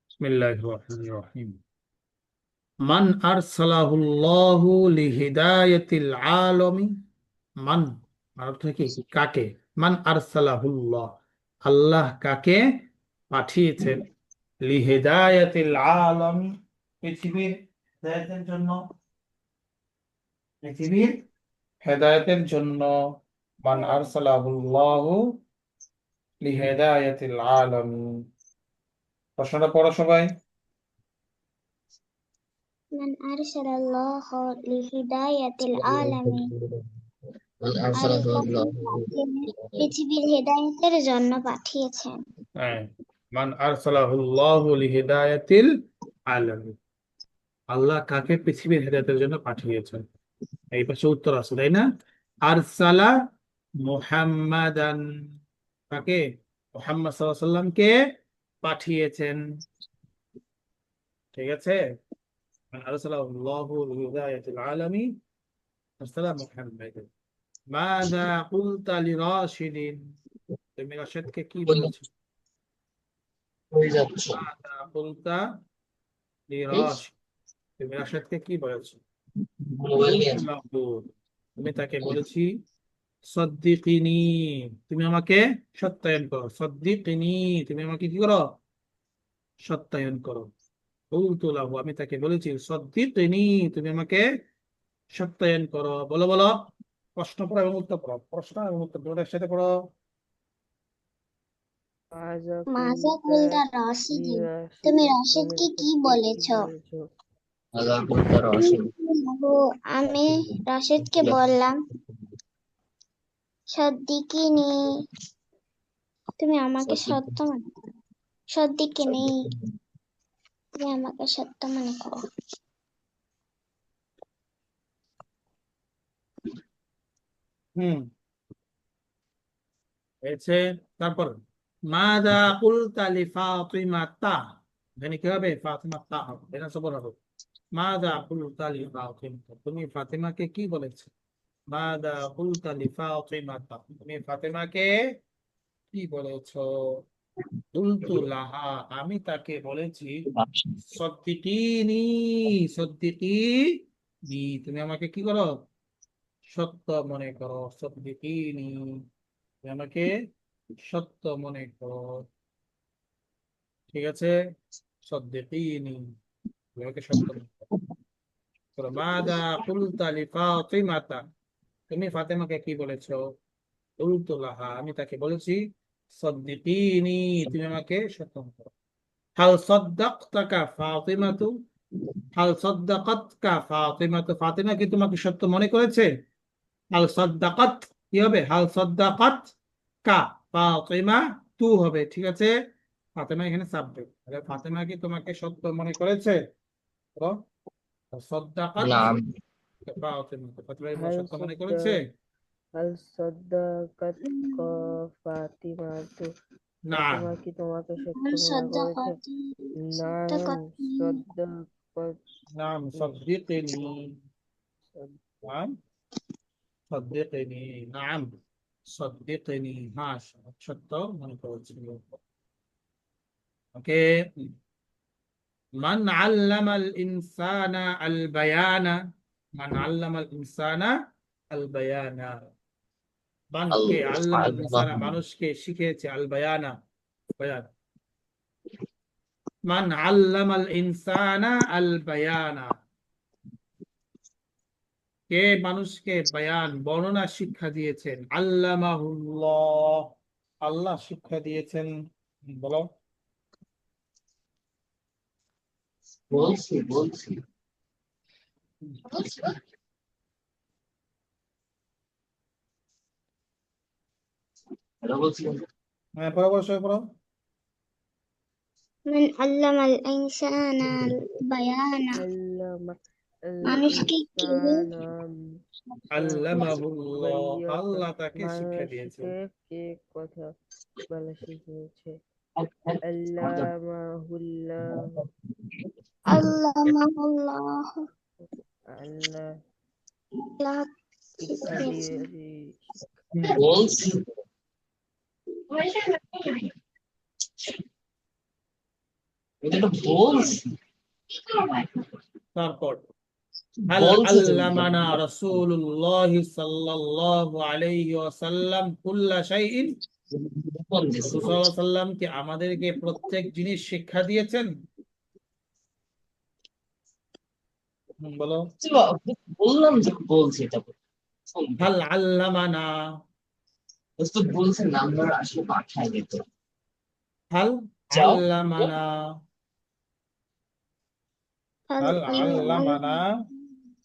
বিসমিল্লাহির রহমানির রহিম। মান আরসালাহুল্লাহু লিহিদায়াতিল আলামি। মান অর্থ কি? কাকে? মান আরসালাহুল্লাহ, আল্লাহ কাকে পাঠিয়েছেন? লিহিদায়াতিল আলামি, পৃথিবীর হেদায়েতের জন্য। পৃথিবীর হেদায়েতের জন্য। মান আরসালাহুল্লাহু লিহিদায়াতিল আলামি। প্রশ্নটা পড়ো সবাই। মান আরসালাল্লাহু লিহিদায়াতিল আলামিন। আল্লাহ তাকে পৃথিবীর হেদায়েতের জন্য পাঠিয়েছেন। হ্যাঁ, মান আরসালাহুল্লাহু লিহিদায়াতিল আলামিন, আল্লাহ কাকে পৃথিবীর হেদায়েতের জন্য পাঠিয়েছেন? এই পাশে উত্তর আছে, তাই না? আরসালা মুহাম্মাদান, কাকে? মুহাম্মদ সাল্লাল্লাহু আলাইহি সাল্লামকে পাঠিয়েছেন। ঠিক আছে, মান আরসালাহুল্লাহু লিহিদায়াতিল আলামিন আরসালা মুহাম্মাদান। মাযা কুলতা লিরাশিদিন, তুমি রাশিদকে কি বলেছো? মাযা কুলতা লিরাশিদ, তুমি রাশিদকে কি বলেছো? আমি তাকে বলেছি সদ্দিকিনি, তুমি আমাকে সত্যায়ন করো। সদ্দিকিনি, তুমি আমাকে কি করো? সত্যায়ন করো। কুলতু লাহু, আমি তাকে বলেছি সদ্দিকিনি, তুমি আমাকে সত্যায়ন করো। বলো বলো, প্রশ্ন পড়ো এবং উত্তর পড়ো। প্রশ্ন এবং উত্তর দুটোর সাথে পড়ো। মাজা কুলতা রাশিদিন, তুমি রাশিদকে কি বলেছো? আমি রাশিদকে বললাম সদ্দিকিনি, তুমি আমাকে সত্য মনে করো। সদ্দিকিনি, তুমি আমাকে সত্য মনে করো। হুম, হয়েছে। তারপর মাযা কুলতা লিফাতিমাতা, এখানে কি হবে? ফাতিমাতা হবে, এটা সবর হবে। মাযা কুলতা লিফাতিমাতা, তুমি ফাতিমাকে কি বলেছো? মাযা কুলতা লিফাতিমাতা, তুমি ফাতিমাকে কি বলেছো? কুলতু লাহা, আমি তাকে বলেছি সদ্দিকিনি, সদ্দিকিনি, তুমি আমাকে কি করো? সত্য মনে করো। সদ্দিকিনি, তুমি আমাকে সত্য মনে করো। ঠিক আছে, সদ্দিকিনি, তুমি আমাকে সত্য মনে করো। মাযা কুলতা লিফাতিমাতা, তুমি ফাতেমাকে কি বলেছো? কুলতু লাহা, আমি তাকে বলেছি সদ্দিকিনি, তুমি আমাকে সত্য মনে করো। হাল সাদ্দাকতাকা ফাতিমাতু, হাল সাদ্দাকাতকা ফাতিমাতু, ফাতিমা কি তোমাকে সত্য মনে করেছে? হাল সাদ্দাকাত কি হবে? হাল সাদ্দাকাত কা, ফাতিমা তু হবে। ঠিক আছে, ফাতিমা এখানে সাবজেক্ট। ফাতিমা কি তোমাকে সত্য মনে করেছে? বলো। সাদ্দাকাত ফাতিমা, ফাতিমা কি তোমাকে هل সত্য মনে করেছে? صدق هل صدقتك فاطمة না। ফাতিমা কি তোমাকে সত্য মনে করেছে? নাম صدقت নাম সাদ্দিকিনি, নাম সাদ্দিকিনি, নাম সাদ্দিকিনি, হ্যাঁ সত্য মনে করেছে। ওকে। মান আল্লামাল ইনসানা আল বায়ানা, মান আল্লামাল ইনসানা আল বায়ানা, মানকে আল্লামাল ইনসানা, মানুষকে শিখিয়েছে আল বায়ানা, বায়ান। মান আল্লামাল ইনসানা আল বায়ানা, কে মানুষকে বায়ান বর্ণনা শিক্ষা দিয়েছেন? আল্লামাহুল্লাহ, আল্লাহ শিক্ষা দিয়েছেন। বলো। হ্যাঁ, পড়ো পড়ো সবাই পড়ো। মান আল্লামাল ইনসানা বায়ানা, علم মানুষকে কে الإنسان আল্লামাহুল্লাহ, বায়ান, আল্লাহ তাকে শিক্ষা দিয়েছেন। মানুষকে কে কথা বলা শিখিয়েছে? আল্লামাহুল্লাহ, আল্লামাহুল্লাহ, আল্লাহ আল্লাহ শিক্ষা শিখিয়েছেন। দিয়ে হুম, এটা তো বলছি তারপর হাল বলছে যে আল্লামানা রাসূলুল্লাহ সাল্লাল্লাহু আলাইহি ওয়াসাল্লাম কুল্লা শাইইন, কোন দিছে রাসূল সাল্লাল্লাহু আলাইহি ওয়াসাল্লাম কি আমাদেরকে প্রত্যেক জিনিস শিক্ষা দিয়েছেন? বলো। বললাম যে বলছি এটা হাল আল্লামানা, তো বলছে নাম্বার আসলে পাঠায় দিত হাল যাও আল্লামানা, هل হাল علمنا আল্লামানা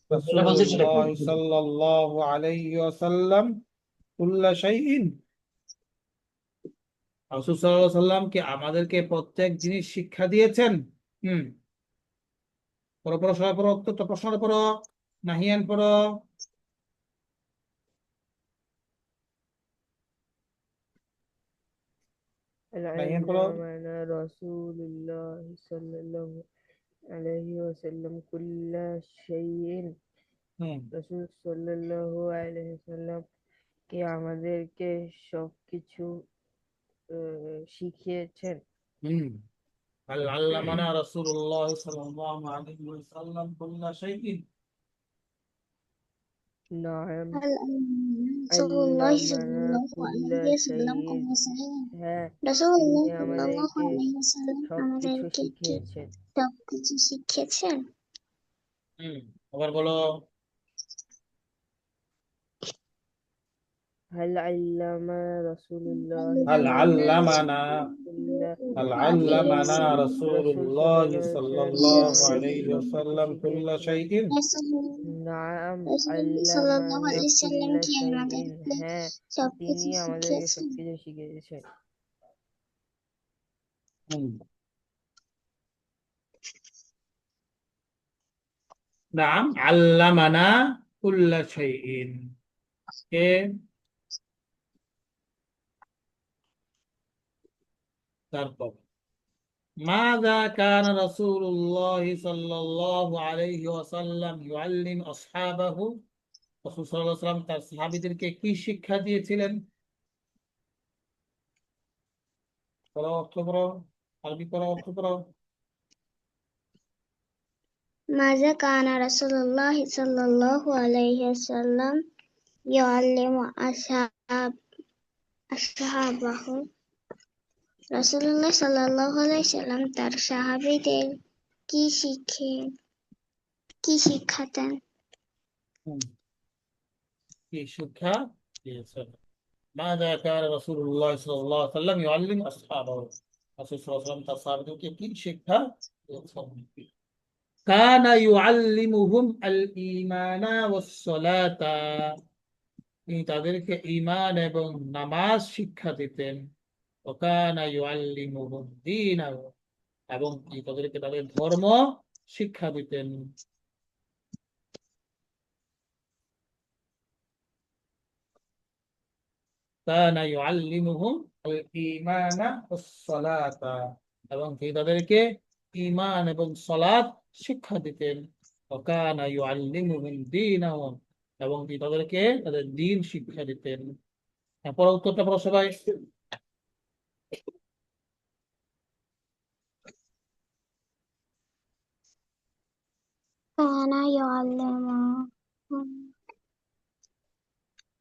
যেটা বলছে সেটা রাসূলুল্লাহ বলছি সাল্লাল্লাহু আলাইহি ওয়াসাল্লাম কুল্লা শাইইন, রাসূল সাল্লাল্লাহু আলাইহি ওয়াসাল্লাম কি আমাদেরকে প্রত্যেক জিনিস শিক্ষা দিয়েছেন? হুম, পড়ো পড়ো সবাই পড়ো, উত্তরটা প্রশ্নটা পড়ো, নাহিয়ান পড়ো। নাহিয়ান পড়ো। علمنا رسول الله صلى الله عليه وسلم كل شيء। হুম রাসূল সাল্লাল্লাহু আলাইহি ওয়াসাল্লাম কি আমাদেরকে সবকিছু শিখিয়েছেন। হুম هل علمنا رسول الله صلى الله عليه وسلم كل شيء؟ নাম هل علمنا رسول الله صلى আল্লামানা الله কুল্লা عليه وسلم শাইইন। كل شيء হ্যাঁ, رسول তিনি الله صلى الله আমাদেরকে عليه وسلم সবকিছু আমাদেরকে কি শিখিয়েছেন। সবকিছু শিখিয়েছেন? হুম আবার বলো। هل علم رسول الله هل صلى علمنا هل علمنا رسول রাসূল الله সাল্লাল্লাহু صلى আলাইহি الله ওয়াসাল্লাম عليه কি আমাদেরকে وسلم كل সবকিছু شيء؟ নাম রাসূল সাল্লাল্লাহু আল্লামানা আলাইহি ওয়াসাল্লাম কুল্লা কি শাইইন। আমাদেরকে হ্যাঁ, সবকিছু তিনি আমাদেরকে শিখিয়েছেন? সবকিছু শিখিয়েছেন। হুম নাম আল্লামানা কুল্লা শাইইন, কে? তারপর ماذا كان رسول الله صلى الله عليه وسلم يعلم أصحابه؟ রাসূল সাল্লাল্লাহু আলাইহি ওয়াসাল্লাম তার সাহাবীদেরকে কি শিক্ষা দিয়েছিলেন? পড়ো, অর্থ পড়ো, আরবি পড়ো, অর্থ পড়ো। ماذا كان رسول الله صلى الله عليه وسلم يعلم أصحابه রাসূলুল্লাহ সাল্লাল্লাহু আলাইহি সাল্লাম তার সাহাবীদের কি শিক্ষাতেন? হুম, কি শিক্ষা দিয়েছেন? ماذا كان رسول الله صلى الله عليه وسلم يعلم أصحابه؟ রাসূল সাল্লাল্লাহু আলাইহি ওয়াসাল্লাম তার সাহাবীদেরকে কি শিক্ষা দিয়েছেন? كان يعلمهم الإيمان والصلاة, তিনি তাদেরকে ঈমান এবং নামাজ শিক্ষা দিতেন। وكان يعلمهم دينه, এবং তিনি তাদেরকে তাদের ধর্ম শিক্ষা দিতেন। كان يعلمهم الإيمان والصلاة, এবং তিনি তাদেরকে ঈমান এবং সালাত শিক্ষা দিতেন। وكان يعلمهم دينهم, এবং তিনি তাদেরকে তাদের দ্বীন শিক্ষা দিতেন। পরে উত্তরটা পড়ো সবাই।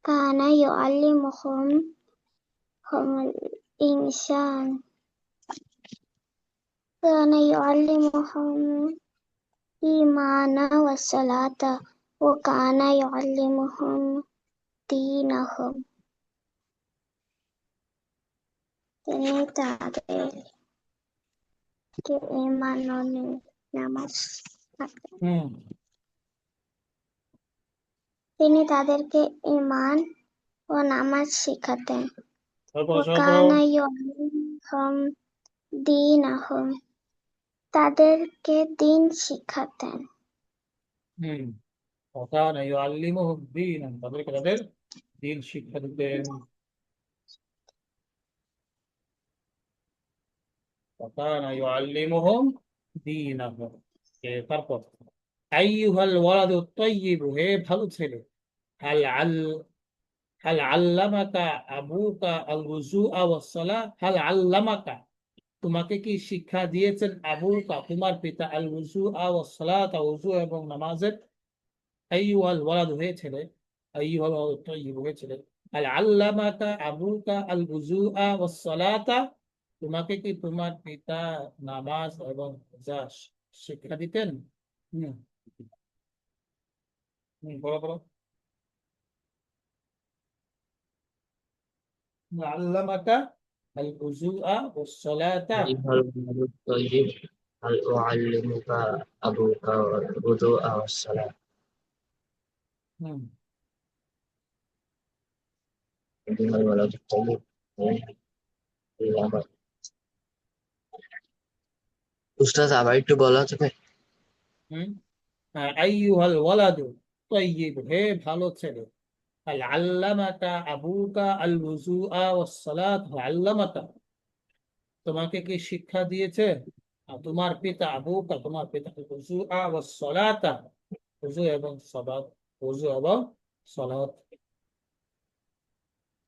كان يعلمهم الإنسان كان يعلمهم الإيمان والصلاة وكان يعلمهم دينهم তিনি তাদেরকে ঈমান ও নামাজ শিখাতেন। তিনি তাদেরকে ঈমান ও নামাজ শিখাতেন। وكان يعلمهم دينهم তাদেরকে দিন শিখাতেন। وكان يعلمهم دينا, তাদেরকে তাদের দিন শিক্ষা দিতেন। وكان يعلمهم دينهم, তারপর أيها الولد الطيب, হে ভালো ছেলে, هل علمك أبوك الوضوء والصلاة? هل علمك, তোমাকে কি শিক্ষা দিয়েছেন আবুকা তোমার পিতা আল উযু ওয়াস সালাতা উযু এবং নামাজের আইয়ুহাল ওয়ালাদ হয়েছিল আইয়ুহাল ওয়ালাদ তাইয়্যিব হয়েছিল আল আল্লামাকা আবুকা আল উযু ওয়াস সালাতা তোমাকে কি তোমার পিতা নামাজ এবং রোজা শিক্ষা দিতেন? হুম বলো বলো। আল্লামাকা আল উযু ওয়াস সালাতা। أيها الولد الطيب هل أعلمك أبوك الوضوء والصلاة؟ হুম أيها الولد الطيب আমার উস্তাদ আবার একটু বলা যাবে? হুম আইয়ুহাল ওয়ালাদু তাইয়্যিব হে ভালো ছেলে هل علمك أبوك الوضوء والصلاة هل علمك তোমাকে কি শিক্ষা দিয়েছে তোমার পিতা আবুকা তোমার পিতা উযু ওয়াস সালাতা উযু এবং সালাত উযু এবং সালাত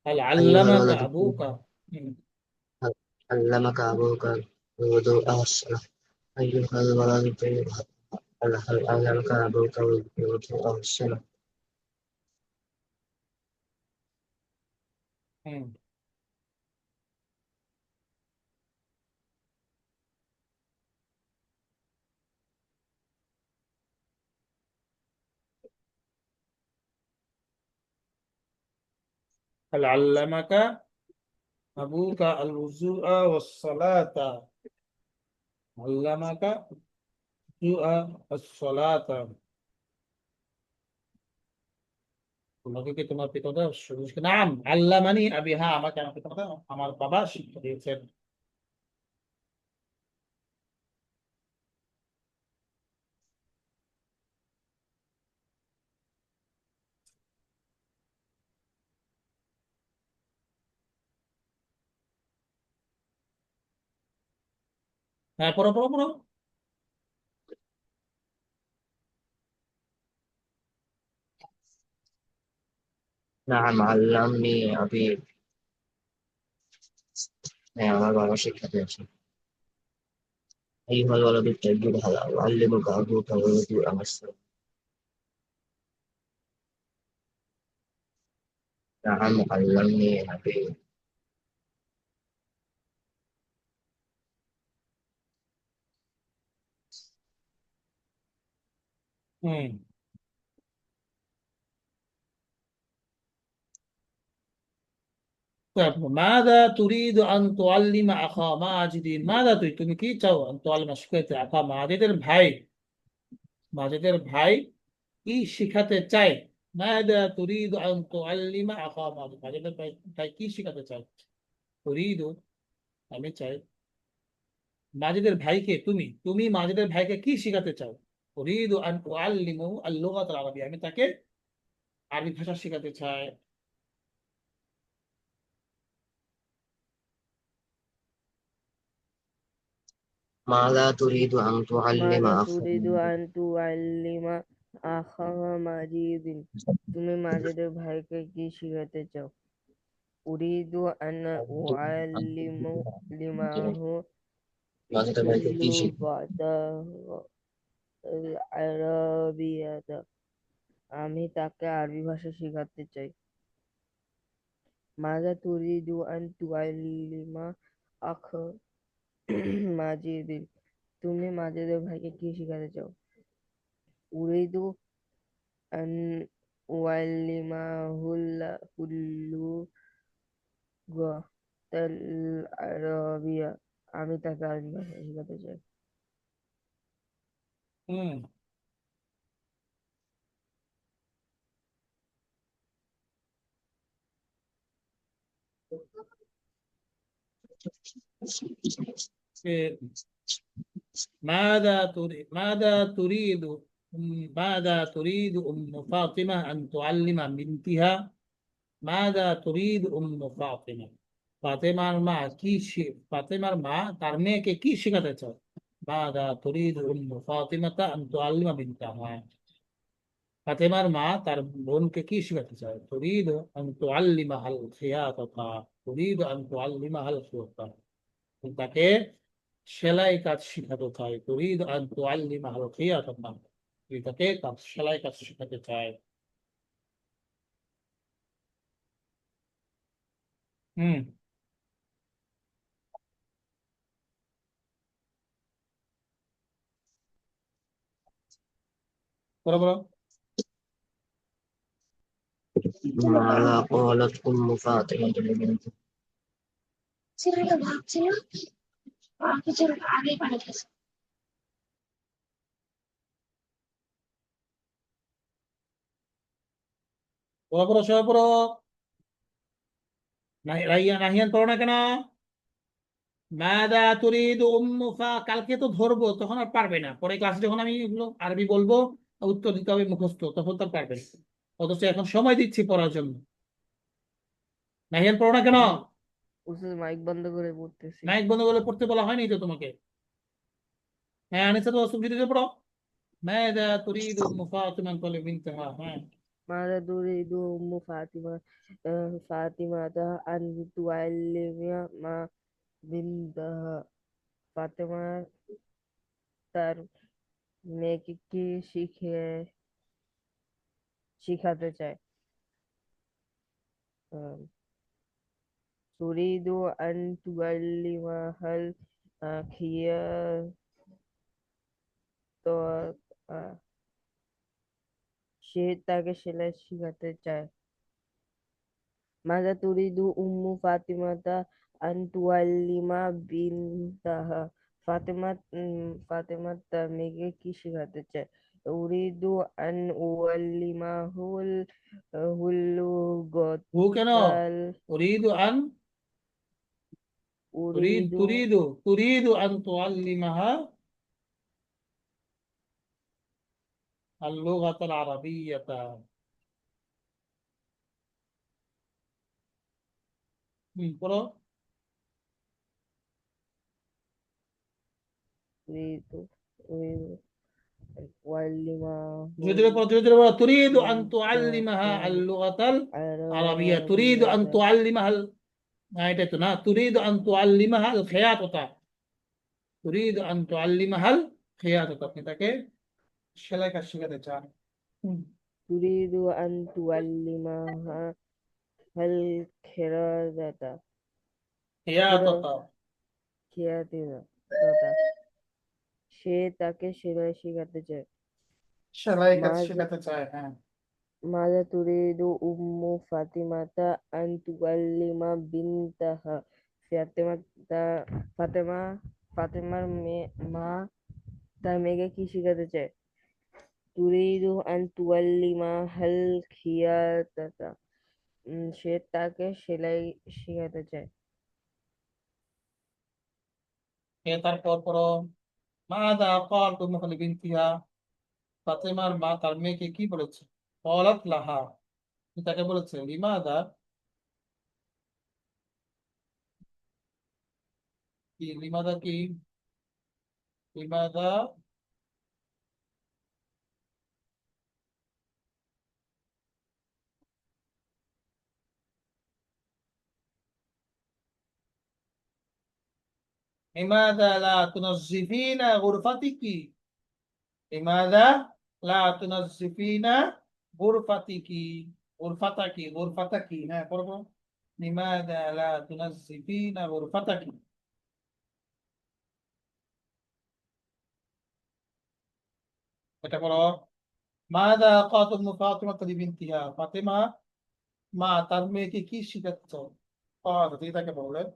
هل أيها علمك الولد الطيب أبوك هل علمك أبوك الوضوء والصلاة؟ أيها الولد الطيب هل علمك أبوك الوضوء والصلاة؟ هل علمك أبوك الوضوء والصلاة علمك الوضوء والصلاة তোমাকে কি তোমার পিতামাতা নাম আল্লামানি আবি হ্যাঁ আমাকে আমার পিতামাতা আমার বাবা শিক্ষা দিয়েছেন। হ্যাঁ পড়ো পড়ো পড়ো। نعم علمني أبي হ্যাঁ আমার বাবা শিক্ষা দিয়েছে। أيها الولد الطيب هل أعلمك أبوك الوضوء والصلاة؟ نعم علمني أبي হুম ماذا تريد أن تعلم أخا ماجد ماذا تريد তুমি কি চাও أن تعلم শিখাতে আখা মাজিদের ভাই মাজিদের ভাই কি শিখাতে চায় ماذا تريد أن تعلم أخا ماجد মাজিদের ভাই ভাই কি শিখাতে চায় تريد আমি চাই মাজিদের ভাইকে তুমি তুমি মাজিদের ভাইকে কি শিখাতে চাও أريد أن أعلمه اللغة العربية আমি তাকে আরবি ভাষা শিখাতে চাই। ماذا تريد أن تعلم ماذا أخاك؟ تريد أن تعلم أخا ماجد তুমি মাজিদের ভাইকে কি শিখাতে চাও? উরিদু আন উআল্লিমাহু মাঝে ভাইকে কি শিখবে? লুগাতা আল-আরাবিয়াতা আমি তাকে আরবি ভাষা শিখাতে চাই। মাযা তুরিদু আন তুআল্লিমা আখা মাজিদিন তুমি মাজিদের ভাইকে কি শিখাতে চাও? উরিদু আন লুগাতাল আরাবিয়া আমি তাকে আরবি ভাষা শিখাতে চাই। হুম إيه، ماذا تريد أم فاطمة أن تعلم بنتها ماذا تريد أم فاطمة ফাতেমার মা ফাতেমার মা তার মেয়েকে কি শেখাতে চায় মাদা তুরিদু উম্মু ফাতিমাতা আন তুআল্লিমা বিনতাহা ফাতেমার মা তার বোনকে কি শেখাতে চায় তুরিদু আন তুআল্লিমা আল খিয়াতাতা তুরিদু আন তুআল্লিমা আল খিয়াতা তাকে সেলাই কাজ শিখাতে চায়, তুরিদ আন তুআল্লিমাহাল খিয়াতাতা, তুই তাকে কাজ সেলাই কাজ শিখাতে চায়। হুম, বলো বলো। ماذا قالت أم فاطمة لبنت ছেলেটা ভাবছিল আর কিছু আগে পাঠিয়েছে। বলো পড়ো, সবাই পড়ো। রাইয়ান রাহিয়ান পড়ো না কেন? মাদা তুরিদু উম্মুফা, কালকে তো ধরবো, তখন আর পারবে না। পরে ক্লাসে যখন আমি এগুলো আরবি বলবো, উত্তর দিতে হবে মুখস্থ, তখন তো আর পারবে না। অথচ এখন সময় দিচ্ছি পড়ার জন্য। নাহিয়ান পড়ো না কেন? উস্তাদ মাইক বন্ধ করে পড়তেছি। মাইক বন্ধ করে পড়তে বলা হয়নি তো তোমাকে। হ্যাঁ, আনিসা তো সুবিধা দিয়ে পড়ো। মাদা তুরিদু উম্মু ফাতিমা তালি বিনতাহা। হ্যাঁ, ماذا تريد أم فاطمة فاطمة أن تعلم ما بنتها ফাতেমা তার মেয়েকে কি শিখাতে চায়? আহ, تريد أن تعلمها الخياطة. আহ, সে তাকে সেলাই শিখাতে চায়। ماذا تريد أم فاطمة أن تعلم بنتها ফাতেমা তার মেয়েকে কি শেখাতে চায়? উরিদু আন উআল্লিমাহুল হু কেন? হুলুগাতাল উরিদু আন, উরিদু তুরিদু আন তুআল্লিমাহা আল লুগাতাল আরাবিয়াতা। পড়ো। উরিদু উরিদু উআল্লিমাহুল জোরে পড়ো, জোরে পড়ো। তুরিদু আন তুআল্লিমাহা লুগাতাল আল লুগাতাল আরাবিয়া। তুরিদু আন আরাবিয়াতা। তুআল্লিমাহা এটাই তো না, তুরিদু আন তুআল্লিমাহা আল খিয়াতাতা। তুরিদু আন তুআল্লিমাহা আল খিয়াতাতা, আপনি তাকে সেলাই কাজ শেখাতে চান। হুম, তুরিদু আন তুআল্লিমাহা হাল খেরাদাতা খেরা খিয়াতাতা, খেয়াতিরা দাতা। সে তাকে সেলাই শিখাতে চায়। সেলাই কাজ মাজা শেখাতে চায়। হ্যাঁ, মাজা তুরিদু উম্মু ফাতিমাতা আন তুআল্লিমা বিনতাহা ফাতেমা তা- ফাতেমা ফাতেমার মা তার মেয়েকে কি শিখাতে চায়? তুরিদু আন তুআল্লিমা হাল খিয়াতাতা। সে তাকে সেলাই শিখাতে চায়। তারপর পড়ো। মাদা ক্বালাত উম্মু লিবিনতিহা, ফাতেমার মা তার মেয়েকে কি বলেছে? ক্বালাত লাহা, তাকে বলেছে লিমাদা, কি লিমাদা কি? লিমাদা لماذا لا تنظفين غرفتك؟ لماذا لا تنظفين غرفتك؟ غرفتك হ্যাঁ করবো। لماذا لا تنظفين غرفتك؟ এটা করো। ماذا قالت ام فاطمة لبنتها، ফাতেমা মা তার মেয়েকে কি শিখাতে চাও? তিনি তাকে বললেন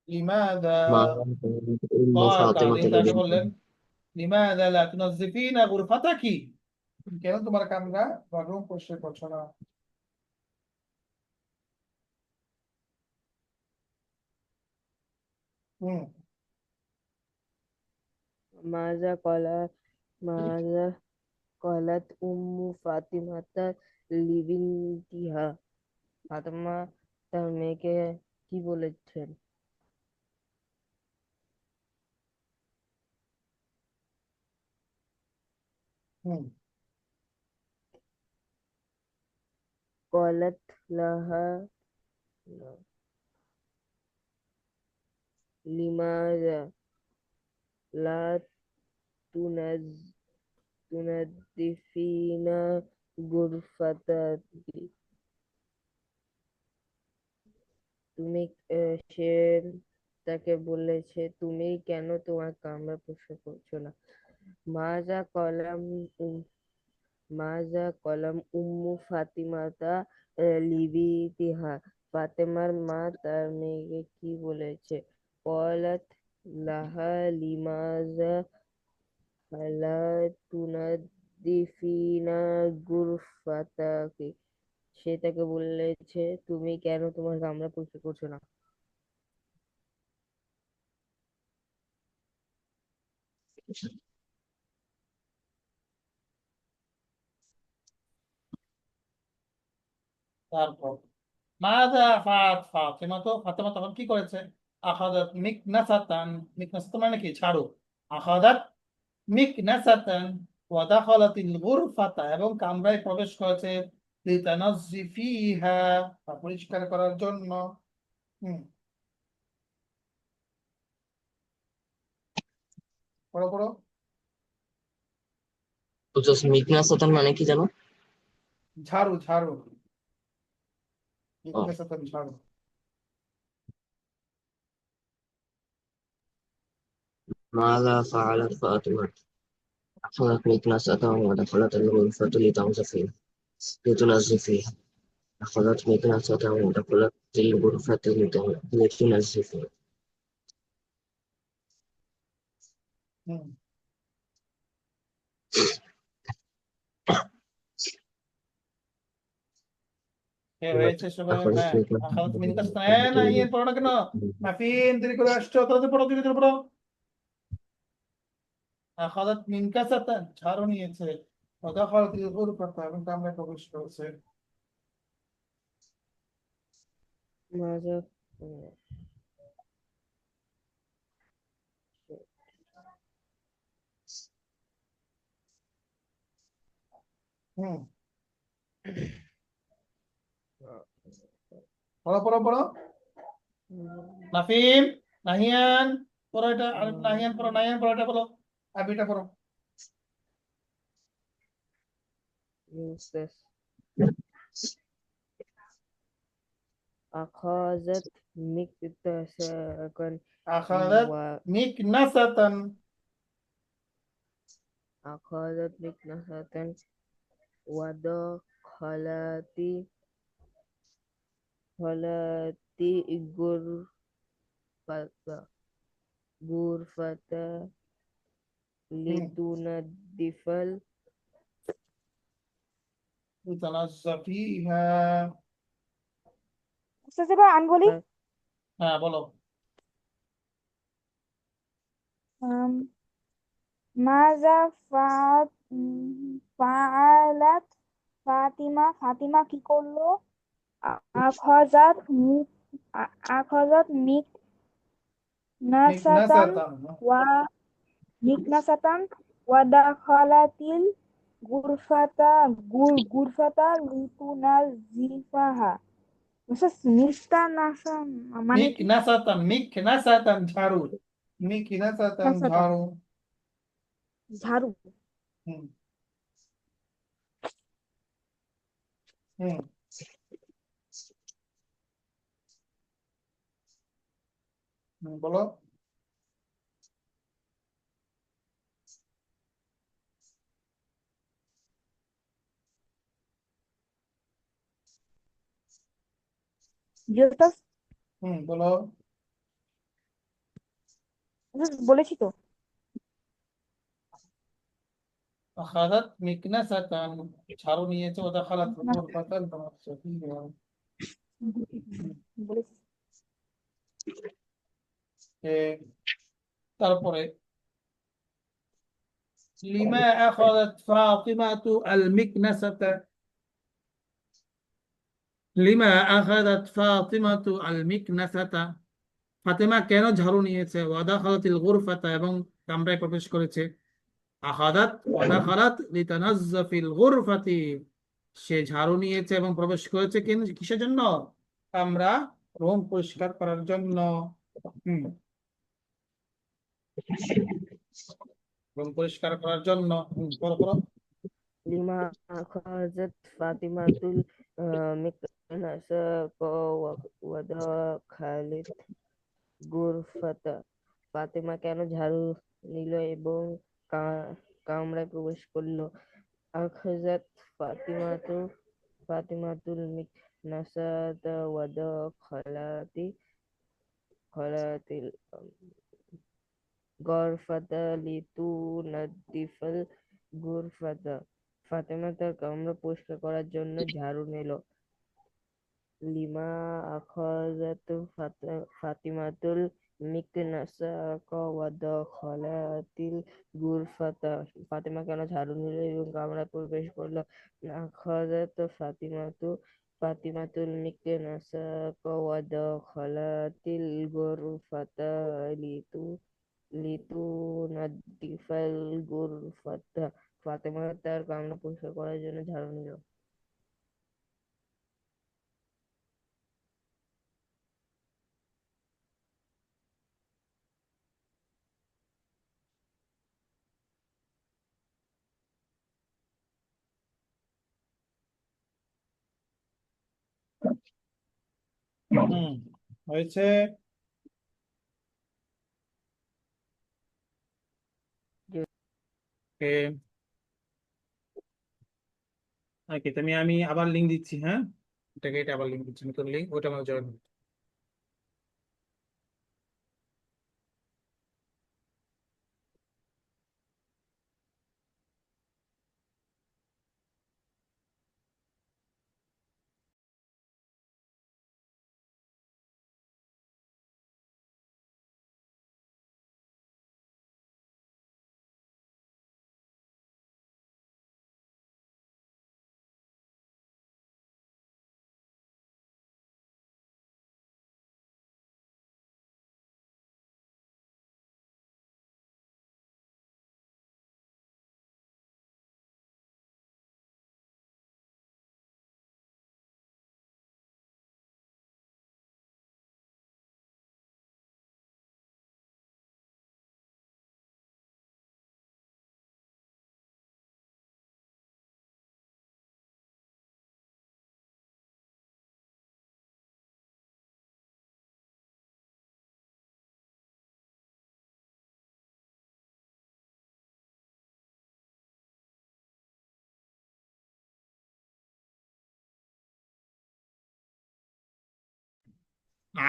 লিমাদা, ماذا قالت أم তিনি فاطمة তাকে বললেন لبنتها লিমাদা লা তুনাজ্জিফিনা গুরফাতাকি, তুমি কেন তোমার কামরা বা রুম পরিষ্কার করছো না? হুম, মাজা কলা মাজা কলাত উম্মু ফাতিমাতা লিবিনতিহা, ফাতেমা তার মেয়েকে কি বলেছেন? হুম, কলাত লাহা লিমাজা লা তুনাজ তুনাদ্দিফিনা গুরফাতাকি। তুমি সে তাকে বলেছে, তুমি কেন তোমার কামরা পরিষ্কার করছো না? মাজা কলাম মাজা কলাম উম্মু ফাতিমাতা লিবিতিহা। ফাতেমার মা তার মেয়েকে কি বলেছে? কলাত লাহা লিমাজা লা তুনাদ্দিফিনা গুরফাতাকি। সে তাকে বলেছে, তুমি কেন তোমার কামরা পরিষ্কার করছো না? তারপর মাযা ফাআত ফাতিমা, তো ফাতেমা তখন কি করেছে? আখাদাত মিকনাসাতান, মিকনাসাতান মানে কি? ঝাড়ু। আখাদাত মিকনাসাতান ওয়া দাখালাতিল গুরফাতা, এবং কামরায় প্রবেশ করেছে, লিতানাজ্জি ফিহা, তা পরিষ্কার করার জন্য। হুম, পড়ো পড়ো। তো জাস্ট মিকনাস সাতান মানে কি জানো? ঝাড়ু ঝাড়ু, ও, মিকনাসাতান ঝাড়ু। মাযা ফাআলাত ফাতিমা أخذت مكنسة ودخلت الغرفة لتنظف فيها. أخذت مكنسة ودخلت الغرفة لتنظف فيها. হুম, এ হয়েছে সবাই? أخذت হ্যাঁ, مكنسة আখাদাত মিনকাসাতান। ودخلت না, ইয়ে পড়ো না কেন? নাফিন দেরি করে আসছো, তাড়াতাড়ি পড়ো, ধীরে ধীরে পড়ো। আখাদাত মিনকাসাতান, ঝাড়ু নিয়েছে, ওয়া দাখালাতিল গুরফাতা, এবং কামরায় প্রবেশ করেছে। মাজা হুম, পড়ো পড়ো পড়ো। নাফিম, নাহিয়ান, পড়ো এটা। আরে নাহিয়ান পড়ো, নাহিয়ান পড়ো, এটা বলো। আবিটা পড়ো। ইউসেস আখাযাত মিকতাসাকান আখাদাত ওয়া মিকনাসাতান, আখাযাত মিকনাসাতান ওয়াদাখালাতি খালাতি গুরফাতা হুম, লিতুনাদ্দিফাল। লিতানাজ্জা ফিহা। উস্তাদ এবার আমি বলি। হ্যাঁ, বলো। আম, মাজা ফাআলাত ফাতিমা, ফাতিমা কি করলো? আখাযাত আখাযাত মিকনাসাতান মিকনাসাতান, ওয়া মিকনাসাতান ওয়া দাখালাতিল গুরফাতা লিতুনাজিফাহা। মিস্তানাসান মানে কি? মিকনাসাতান, মিকনাসাতান ঝাড়ু, মিকনাসাতান নাসাতান ঝাড়ু। ঝাড়ু। হুম, হুম, বলো। জি উস্তাদ, হুম, বলো। উস্তাদ বলেছি তো। আখাদাত মিকনাসাতান, ঝাড়ু নিয়েছে, ওয়া দাখালাত গুরফাতা লিতানাজ্জা ফিহা। বলেছি। তারপরে লিমা আখাদাত ফাতিমাতু আল মিকনাসাতা, লিমা আখাদাত ফাতিমাতু আল মিকনাসাতা, ফাতেমা কেন ঝাড়ু নিয়েছে? ওয়া দাখালাতিল গুরফাতা, এবং কামরায় প্রবেশ করেছে। আখাদাত ওয়া দাখালাত লিতানাজ্জা ফিল গুরফাতি, সে ঝাড়ু নিয়েছে এবং প্রবেশ করেছে কিসের জন্য? কামরা, রুম পরিষ্কার করার জন্য। হুম, রুম পরিষ্কার করার জন্য। পড়ো পড়ো। লিমা আখাযাত ফাতিমাতুল মিকনাসা ওয়াদাখালাত গুরফাতা। ফাতিমা কেন ঝাড়ু নিল এবং কামরায় প্রবেশ করলো? আখাযাত ফাতিমাতু ফাতিমাতুল মিকনাসাতা ওয়াদাখালাতিল গরফাতা লিতুনাদ্দিফাল গুরফাতা। ফাতেমা তার কামরা পরিষ্কার করার জন্য ঝাড়ু নিল। লিমা আখাযাত ফাতিমাতুল মিকনাসা ওয়াদাখালাতিল গুরফাতা। ফাতেমা কেন ঝাড়ু নিল এবং কামরায় প্রবেশ করলো? আখাযাত ফাতিমাতুল মিকনাসা ওয়াদাখালাতিল গুরফাতা লিতুনাদ্দিফাল গুরফাতা। ফাতেমা তার কামরা পরিষ্কার করার জন্য ঝাড়ু নিল। হয়েছে। ওকে, আমি আবার লিঙ্ক দিচ্ছি, হ্যাঁ। এটা আবার লিঙ্ক দিচ্ছি, নতুন লিঙ্ক, ওইটা আমার জয়েন।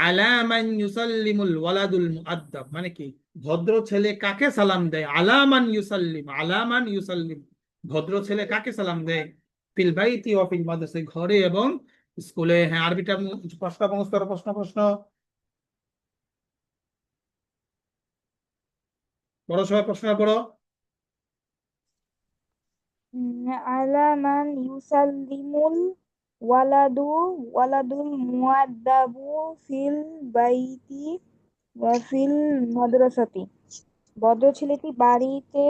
আলামান ইউসাল্লিমুল ওয়ালাদুল মুআদ্দাব মানে কি? ভদ্র ছেলে কাকে সালাম দেয়? আলামান ইউসাল্লিম, ভদ্র ছেলে কাকে সালাম দেয়? ফিল বাইতি ওয়া ফিল মাদ্রাসা, ঘরে এবং স্কুলে। হ্যাঁ, আরবিটা প্রশ্ন প্রশ্ন প্রশ্ন প্রশ্ন বড়, সবাই প্রশ্ন পড়ো। আলা মান ইউসাল্লিমুল ওয়ালাদুল মুআদ্দাবু ফিল বাইতি ওয়া ফিল মাদ্রাসাতি। ভদ্র ছেলেটি বাড়িতে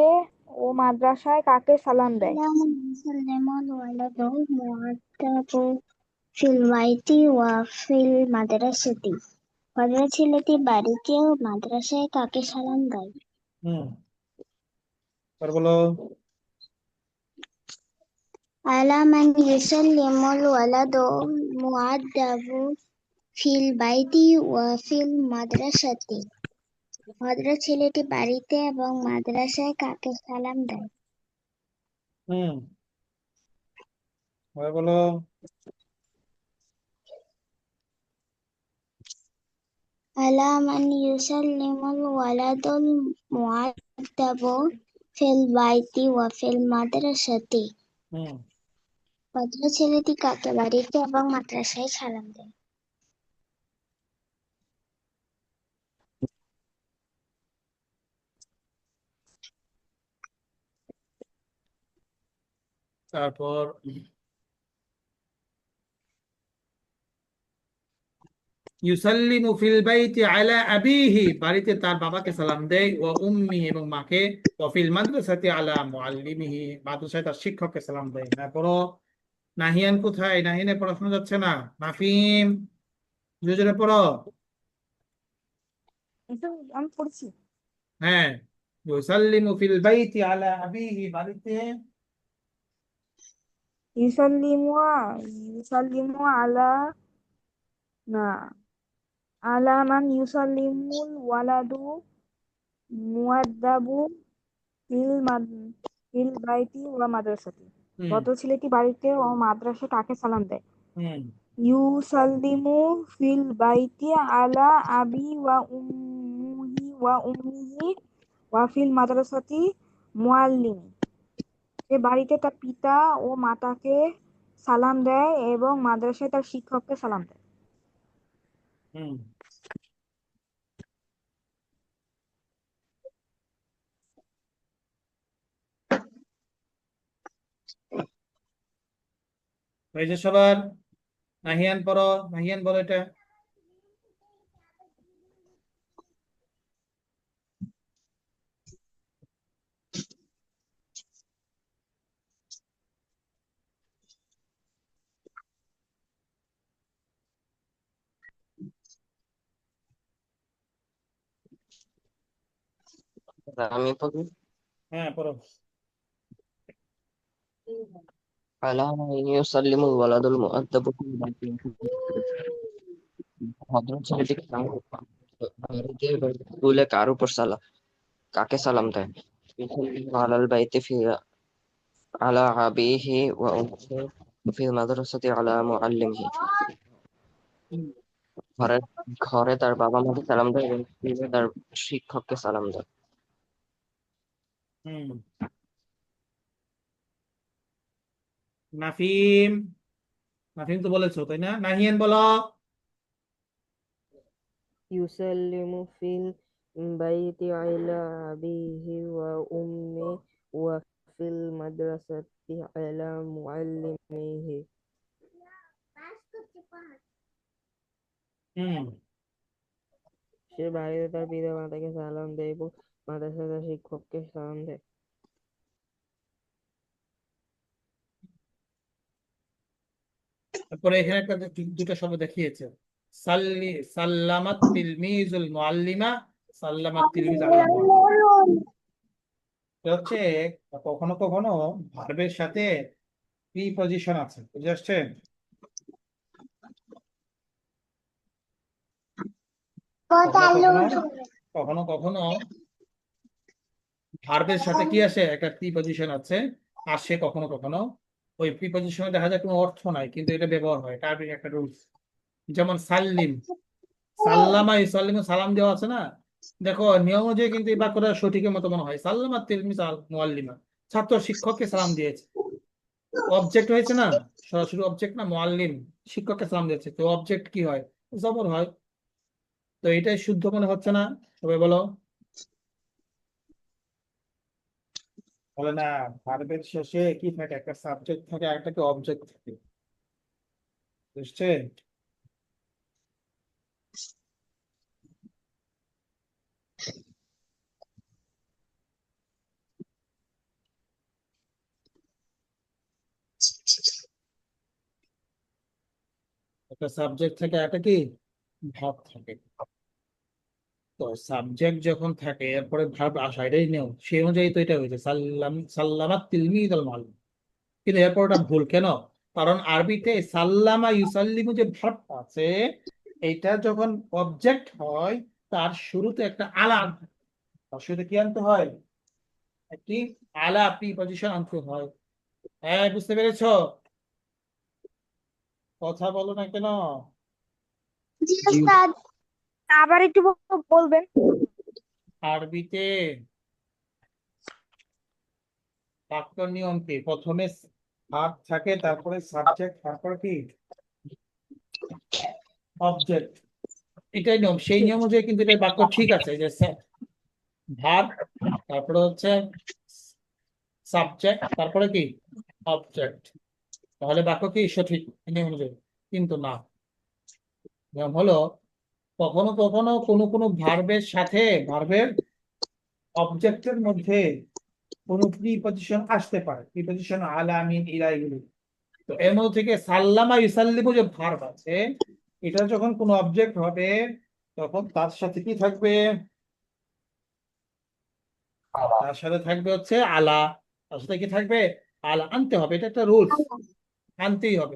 ও মাদ্রাসায় কাকে সালাম দেয়? يسلم الولد المؤدب في البيت وفي المدرسة। ভদ্র ছেলেটি বাড়িতে ও মাদ্রাসায় কাকে সালাম দেয়? হুম, বলো। على من يسلم الولد المؤدب في البيت وفي المدرسة। ভদ্র ছেলেটি বাড়িতে এবং মাদ্রাসায় কাকে সালাম দেয়? হুম, বলো। على من يسلم الولد المؤدب في البيت وفي المدرسة। হুম, ভদ্র ছেলেটি কাকে বাড়িতে এবং মাদ্রাসায় সালাম দেয়? তারপর ইউসাল্লিমু ফিল বাইতি আলা আবিহি, বাড়িতে তার বাবাকে সালাম দেয়, ওয়া উম্মি এবং মাকে, ওয়া ফিল মাদ্রাসাতি আলা মুআল্লিমিহি, মাদ্রাসায় তার শিক্ষককে সালাম দেয়। তারপর নাহিয়ান কোথায়? নাহিয়ানে পড়াশোনা যাচ্ছে না। নাফিম, জোরে জোরে পড়ো। এটা আমি পড়ছি। হ্যাঁ, ইউসাল্লিমু ফিল বাইতি আলা আবিহি, বাড়িতে ইউসাল্লিমু ইউসাল্লিমু আলা না আলা মান ইউসাল্লিমুল ওয়ালাদু মুআদ্দাবু ফিল বাইতি ওয়া মাদ্রাসাতি। হুম বড় ছেলেটি বাড়িতে ও মাদ্রাসায় কাকে সালাম দেয়? হুম ইউসাল্লিমু ফিল বাইতি আলা আবি ওয়া উম্মিহি ওয়া ফিল মাদ্রাসাতি মুআল্লিমি। সে বাড়িতে তার পিতা ও মাতাকে সালাম দেয় এবং মাদ্রাসায় তার শিক্ষককে সালাম দেয়। হুম হয়েছে সবার? নাহিয়ান পড়ো, নাহিয়ান বলো এটা। আমি বলি হ্যাঁ পড়ো। আলা ইউসাল্লিমুল ওয়ালাদুল মুআদ্দাবু ফিল বাইতি। ভদ্র ছেলেটিকে বাড়িতে বা স্কুলে কার উপর সালাম, কাকে সালাম দেয়? ইউসাল্লিমু আলাল বাইতি ফি আলা আবিহি ওয়া উম্মিহি ওয়া ফিল মাদ্রাসাতি আলা মুআল্লিমিহি। ঘরে ঘরে তার বাবা মাকে সালাম দেয় এবং স্কুলে তার শিক্ষককে সালাম দেয়। হুম নাফিম, নাফিম তো বলেছো তাই না? নাহিয়ান বলো। ইউসাল্লিমু ফিল বাইতি আলা আবিহি ওয়া উম্মি ওয়া ফিল মাদ্রাসাতি আলা মুআল্লিমিহি। হুম সে বাড়িতে তার পিতা মাতাকে সালাম দেয় এবং মাদ্রাসায় তার শিক্ষককে সালাম দেয়। তারপরে এখানে একটা দুটো শব্দ দেখিয়েছে, সাল্লামাত তিলমিজুল মুআল্লিমা, সাল্লামাত তিলমিজ আলা মুআল্লিম। এটা হচ্ছে কখনো কখনো ভার্বের সাথে প্রিপজিশন আছে, বুঝে আসছে? কখনো কখনো কখনো কখনো ভার্বের সাথে কি আসে, একটা প্রিপজিশন আছে, আসে কখনো কখনো। ওই প্রিপজিশনে দেখা যায় কোনো অর্থ নাই, কিন্তু এটা ব্যবহার হয়, এটা আরবির একটা রুলস। যেমন সাল্লিম, সাল্লামা ইউসাল্লিমু, সালাম দেওয়া আছে না? দেখো নিয়ম অনুযায়ী কিন্তু এই বাক্যটা সঠিকের মতো মনে হয়, সাল্লামা তিলমিজ আল মুআল্লিমা, ছাত্র শিক্ষককে সালাম দিয়েছে। অবজেক্ট হয়েছে না, সরাসরি অবজেক্ট না, মুআল্লিম শিক্ষককে সালাম দিয়েছে, তো অবজেক্ট কি হয়? জবর হয়। তো এটাই শুদ্ধ মনে হচ্ছে না? সবাই বলো। বলে না, ভার্বের শেষে কি থাকে, একটা সাবজেক্ট থাকে, একটা কি অবজেক্ট থাকে, বুঝছে? একটা সাবজেক্ট থাকে, একটা কি ভার্ব থাকে। তো সাবজেক্ট যখন থাকে এরপরে ভার্ব আসা, এটাই নিয়ম, সেই অনুযায়ী তো এটা হয়েছে সাল্লামাত তিলমিজ আল মুআল্লিম। কিন্তু এরপর ওটা ভুল কেন? কারণ আরবিতে সাল্লামা ইউসাল্লিমু যে ভার্বটা আছে, এটা যখন অবজেক্ট হয়, তার শুরুতে একটা আলা আনতে হয়। তার শুরুতে কি আনতে হয়? একটি আলা প্রিপজিশন আনতে হয়। হ্যাঁ বুঝতে পেরেছো? কথা বলো না কেন? জি জি। উস্তাদ। আবার একটু বলবেন? আরবিতে বাক্য নিয়ম কি, প্রথমে ভার্ব থাকে, তারপরে সাবজেক্ট, তারপর কি অবজেক্ট। এটাই নিয়ম, সেই নিয়ম অনুযায়ী কিন্তু এটা বাক্য ঠিক আছে, যে ভার্ব, তারপরে হচ্ছে সাবজেক্ট, তারপরে কি অবজেক্ট, তাহলে বাক্য কি সঠিক এই নিয়ম অনুযায়ী। কিন্তু না, নিয়ম হলো কখনো কখনো কোনো কোনো ভার্বের সাথে, ভার্বের অবজেক্টের মধ্যে কোনো প্রিপজিশন আসতে পারে, প্রিপজিশন আলা, মিন, ইলা, এগুলো। তো এর মধ্যে থেকে সাল্লামা ইউসাল্লিমু যে ভার্ব আছে, এটা যখন কোনো অবজেক্ট হবে, তখন তার সাথে কি থাকবে? তার সাথে থাকবে হচ্ছে আলা, তার সাথে কি থাকবে? আলা আনতে হবে, এটা একটা রুলস, আনতেই হবে।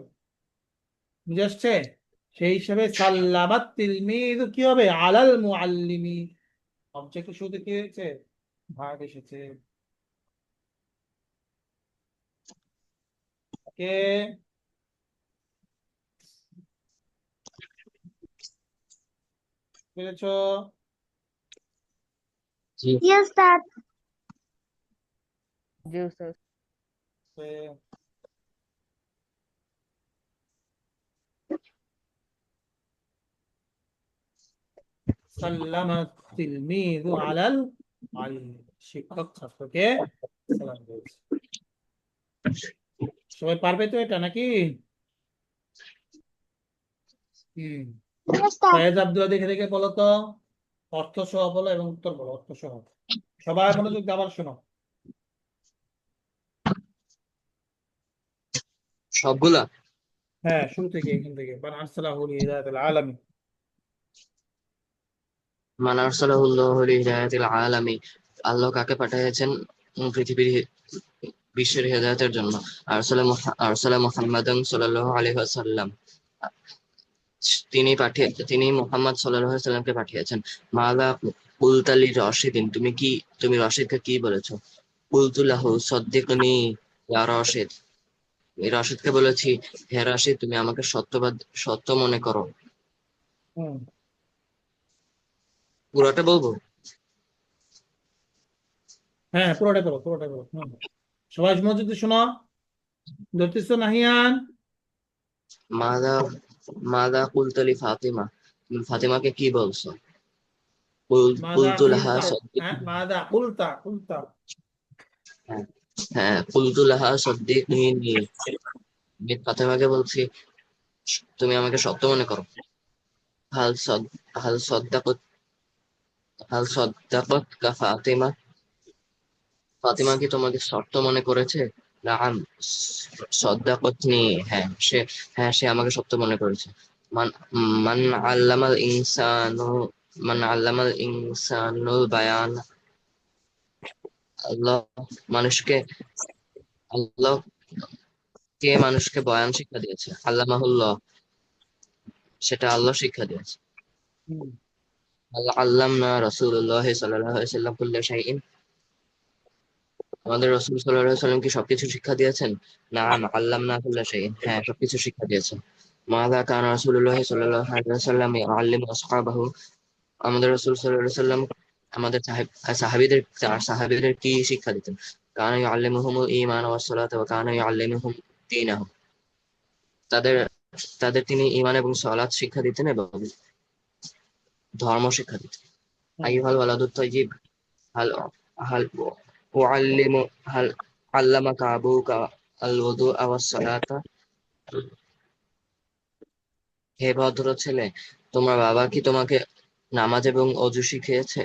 বুঝে আসছে? সেই হিসাবে সাল্লামাত তিলমিযু কি হবে? আলাল মুআল্লিমি। অবজেক্টের শুরুতে কি হয়েছে? ভার্ব এসেছে। কে বুঝেছো? জি Yes, that. জি উস্তাদ। কে- সাল্লামাত তিলমিযু আলাল মুআল্লিম। শিক্ষক ছাত্রকে সালাম দিয়েছে। সবাই পারবে তো এটা নাকি? হুম। Yes, that. ফায়েজ আব্দুল্লাহ দেখে দেখে বলো তো, অর্থ সহ বলো এবং উত্তর বলো, অর্থ সহ। সবাই মনোযোগ দিয়ে আবার শোনো। সবগুলা। হ্যাঁ, শুরু থেকে, এখান থেকে। মান আরসালাহু লিহিদায়াতিল আলামিন। মান আরসালাহুল্লাহু লিহিদায়াতিল আলামিন। আল্লাহ কাকে পাঠিয়েছেন পৃথিবীর বিশ্বের হেদায়েতের জন্য? আরসালা মুহাম্মাদান সাল্লাল্লাহু আলাইহি ওয়াসাল্লাম। তিনি মুহাম্মদ সাল্লাল্লাহু আলাইহি ওয়াসাল্লামকে পাঠিয়েছেন। মাযা কুলতা লিরশিদিন, তুমি রশিদকে কি বলেছো? কুলতু লাহু সাদ্দিকনি ইয়া রশিদ, এই রশিদকে বলেছি, হে রশিদ তুমি আমাকে সত্য মনে করো। হুম। পুরোটা বলবো? হ্যাঁ, পুরোটাই বলো, পুরোটাই বলো। হুম। সবাই মনোযোগ দিয়ে শোনো। ধরতেছো নাহিয়ান? মাদা মাদা কুলতলি ফাতিমা, তুমি ফাতিমাকে কি বলছো? মাদা কুলতু লাহা কুলতা। সাদ্দিক, হ্যাঁ, মাদা কুলতা, কুলতা। হ্যাঁ হ্যাঁ, কুলতু লাহা সাদ্দিকনি, আমি ফাতিমাকে বলছি তুমি আমাকে সত্য মনে করো। হাল সদ হাল সদ্দাকত হাল সদ্দাকত কা ফাতিমা, ফাতিমা কি তোমাকে সত্য মনে করেছে? নাআম সদ্দাকতনি, হ্যাঁ সে আমাকে সত্য মনে করেছে। মান মান আল্লামাল ইনসানু মান আল্লামাল ইনসানুল বায়ান, আল্লাহ মানুষকে আল্লাহ কে মানুষকে বয়ান শিক্ষা দিয়েছে? আল্লামাহুল্লাহ, সেটা আল্লাহ শিক্ষা দিয়েছে। হুম। আল্লামনা রাসূলুল্লাহ সাল্লাল্লাহু আলাইহি ওয়াসাল্লাম কুল্লা শাইইন, আমাদের রাসূল সাল্লাল্লাহু আলাইহি ওয়াসাল্লাম কি সবকিছু শিক্ষা দিয়েছেন? নাআম আল্লামনা কুল্লা শাইইন, হ্যাঁ সবকিছু শিক্ষা দিয়েছেন। মাযা কানা রাসূলুল্লাহ সাল্লাল্লাহু আলাইহি ওয়াসাল্লাম ইউআল্লিমু আসহাবাহু, আমাদের রাসূল সাল্লাল্লাহু আলাইহি ওয়াসাল্লাম আমাদের সাহাবীদের কি শিক্ষা দিতেন? কানা ইউআল্লিমুহুমুল ঈমান ওয়াস সালাতা ওয়া কানা ইউআল্লিমুহুম দীনাহু, তাদের তাদের তিনি ঈমান এবং সালাত শিক্ষা দিতেন এবং ধর্ম শিক্ষা দিতেন। হুম। আইয়ুহাল ওয়ালাদুত তাইয়্যিব, হাল হাল উআল্লিমু হাল আল্লামাকা আবুকা আল ওযুআ ওয়াস সালাতা, হে ভদ্র ছেলে, তোমার বাবা কি তোমাকে নামাজ এবং অজু শিখিয়েছে?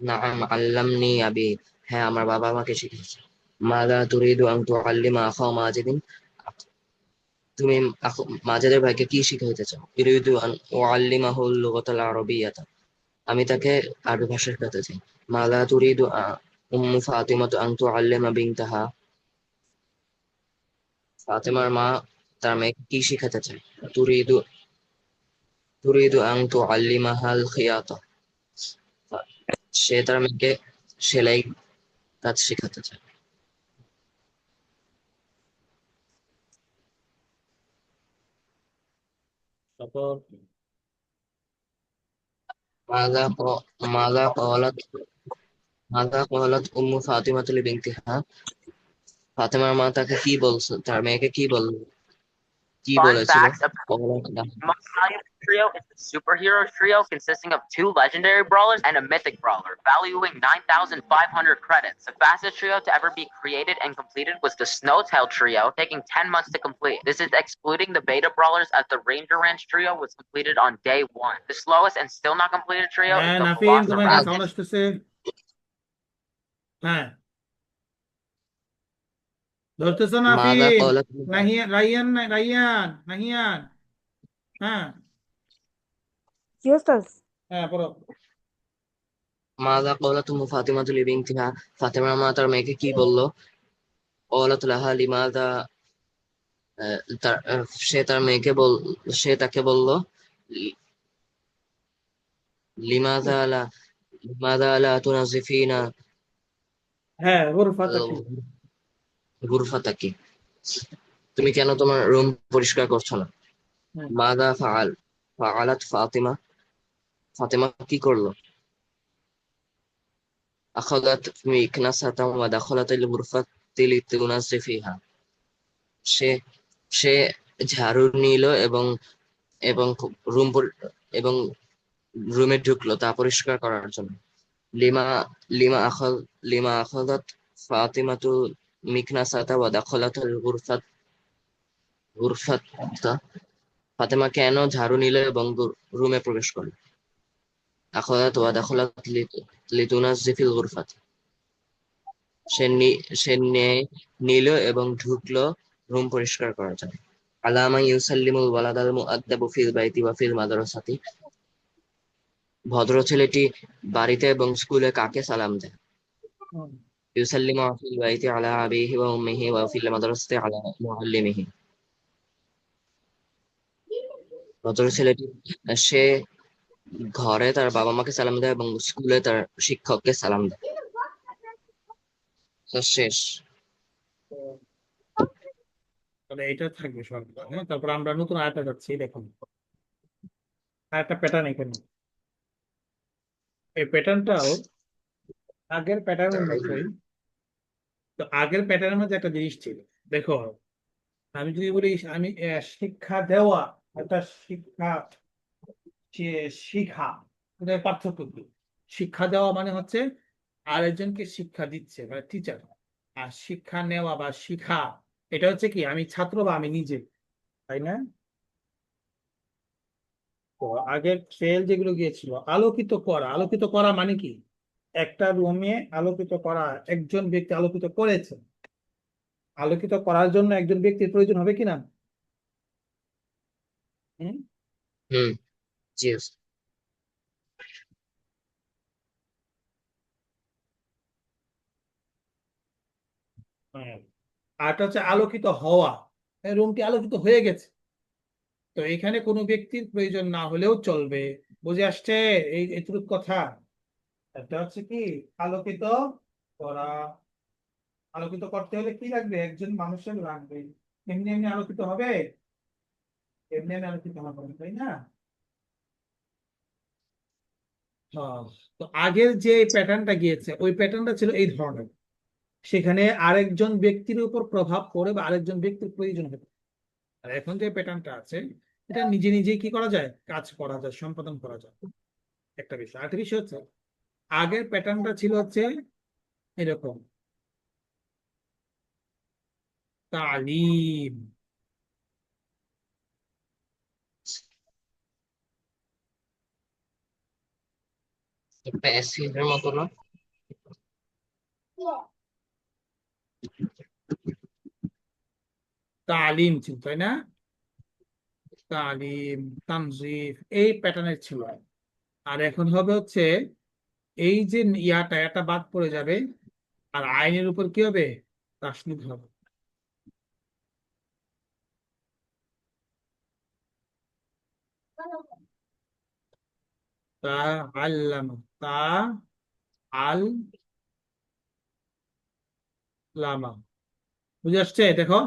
নাআম আল্লামনি আবি, হ্যাঁ আমার বাবা আমাকে শিখিয়েছে। মাযা তুরিদু আন তুআল্লিমা আখা মাজিদিন, তুমি মাজেদের ভাইকে কি শিখাইতে চাও? ইরিদু আন উআল্লিমাহুল লুগাতাল আরাবিয়্যাতা, আমি তাকে আরবি ভাষা শেখাতে চাই। মাযা তুরিদু উম্মু ফাতিমাতু আন তুআল্লিমা বিনতাহা, ফাতেমার মা তার মেয়েকে কি শিখাতে চায়? তুরিদু তুরিদু আন তুআল্লিমাহাল খিয়াতা, সে তার মেয়েকে সেলাই কাজ শেখাতে চায়। তারপর মাযা ক- মাযা ক্বালাত মাযা ক্বালাত উম্মু ফাতিমাতু লিবিনতিহা, ফাতেমার মা তাকে কি বলছে, তার মেয়েকে কি Fun বলেছিল? facts about ক্বালাত Laha, the most valuable trio is the superhero trio consisting of 2 legendary brawlers and a mythic brawler, valuing 9,500 credits. The fastest trio to ever be created and completed was the Snowtail trio, taking 10 months to complete. This is excluding the beta brawlers, as the Ranger Ranch trio was completed on day 1. The slowest and still not completed trio is হ্যাঁ, the নাফিন তোমার এখানে sound Velociraptor. আসতেছে। হ্যাঁ, ধরতেছো মাযা নাফিন? ক্বালাত নাহিয়ান, রাইয়ান, রাইয়ান, নাহিয়ান। হ্যাঁ। জি ওস্তাদ। হ্যাঁ, পড়ো। মাযা ক্বালাত উম্মু ফাতিমাতু লিবিনতিহা, ফাতিমার মা তার মেয়েকে কি বলল? ক্বালাত লাহা লিমাযা, সে তার মেয়েকে সে তাকে বলল, লি- লিমাযা লা লিমাযা লা তুনাযিফিনা হ্যাঁ, গুরফাতা কি? গুরফাতাকি, তুমি কেন তোমার রুম পরিষ্কার করছো না? হুম। মাযা ফাআলাত ফাতিমা, ফাতিমা কি করলো? আখাযাত মিকনাসাতাও ওয়া দাখালাতিল গুরফাতি লিতুনাজ্জিফিহা, সে সে ঝাড়ু নিল এবং এবং রুম এবং রুমে ঢুকলো তা পরিষ্কার করার জন্য। লিমা লিমা আখাল লিমা আখাযাত ফাতিমাতু মিকনাসাতা ওয়া দাখালাতিল গুরফাতা, ফাতিমা কেন ঝাড়ু নিল এবং রুমে প্রবেশ করলো? আখাযাত ওয়া দাখালাত লিতুনাজ্জিফিল গুরফাত, সে নিল এবং ঢুকলো রুম পরিষ্কার করার জন্য। আলামা ইউসাল্লিমুল ওয়ালাদাল মুআদ্দাবু ফিল বাইতি ওয়া ফিল মাদ্রাসাতি, ভদ্র ছেলেটি বাড়িতে এবং স্কুলে কাকে সালাম দেয়? হুম। ইউসাল্লিমু ফিল বাইতি আলা আবিহি ওয়া উম্মিহি ওয়া ফিল মাদ্রাসাতি আলা মুআল্লিমিহি, ভদ্র ছেলেটি সে ঘরে তার বাবা মাকে সালাম দেয় এবং স্কুলে তার শিক্ষককে সালাম দেয়। তো শেষ। তো তাহলে এটা থাকবে সবগুলো, হ্যাঁ। তারপর আমরা নতুন আয়াতে যাচ্ছি, দেখুন আরেকটা প্যাটার্ন এখানে। এই প্যাটার্নটাও আগের প্যাটার্নের মতোই। তো আগের প্যাটার্নের মধ্যে একটা জিনিস ছিল, দেখো, আমি যদি বলি আমি শিক্ষা দেওয়া, একটা শিক্ষা শিখা, এটার পার্থক্য কি? শিক্ষা দেওয়া মানে হচ্ছে আরেকজনকে শিক্ষা দিচ্ছে, মানে টিচার। আর শিক্ষা নেওয়া বা শিখা, এটা হচ্ছে কি আমি ছাত্র বা আমি নিজে, তাই না? তো আগের ট্রেল যেগুলো গিয়েছিল, আলোকিত করা, আলোকিত করা মানে কি? একটা রুমে আলোকিত করা, একজন ব্যক্তি আলোকিত করেছে। আলোকিত করার জন্য একজন ব্যক্তির প্রয়োজন হবে কিনা? হুম। হুম, জি। হ্যাঁ। আরটা হচ্ছে আলোকিত হওয়া, রুমটি আলোকিত হয়ে গেছে। তো এখানে কোনো ব্যক্তির প্রয়োজন না হলেও চলবে। বুঝে আসছে এই এটুকু কথা? একটা হচ্ছে কি আলোকিত করা, আলোকিত করতে হলে কি লাগবে? একজন মানুষের লাগবে। এমনি এমনি আলোকিত হবে? এমনি এমনি আলোকিত হবে না, তাই না? হ্যাঁ। তো আগের যে প্যাটার্নটা গিয়েছে ওই প্যাটার্নটা ছিল এই ধরনের, সেখানে আরেকজন ব্যক্তির উপর প্রভাব পড়ে বা আরেকজন ব্যক্তির প্রয়োজন হবে। আর এখন যে প্যাটার্নটা আছে, এটা নিজে নিজেই কি করা যায়, কাজ করা যায়, সম্পাদন করা যায়। একটা বিষয়, আরেকটা বিষয় হচ্ছে আগের প্যাটার্নটা ছিল হচ্ছে এরকম, তালিম। প্যাসিভের মতো না? তালিম ছিল, তাই না? তালিম, তানজিফ, এই প্যাটার্নের ছিল। আর এখন হবে হচ্ছে এই যে এটা বাদ পড়ে যাবে, আর আইনের উপর কি হবে, তাসনিদ হবে। তা আল্লামা, তা আল লামা, বুঝে আসছে? দেখো,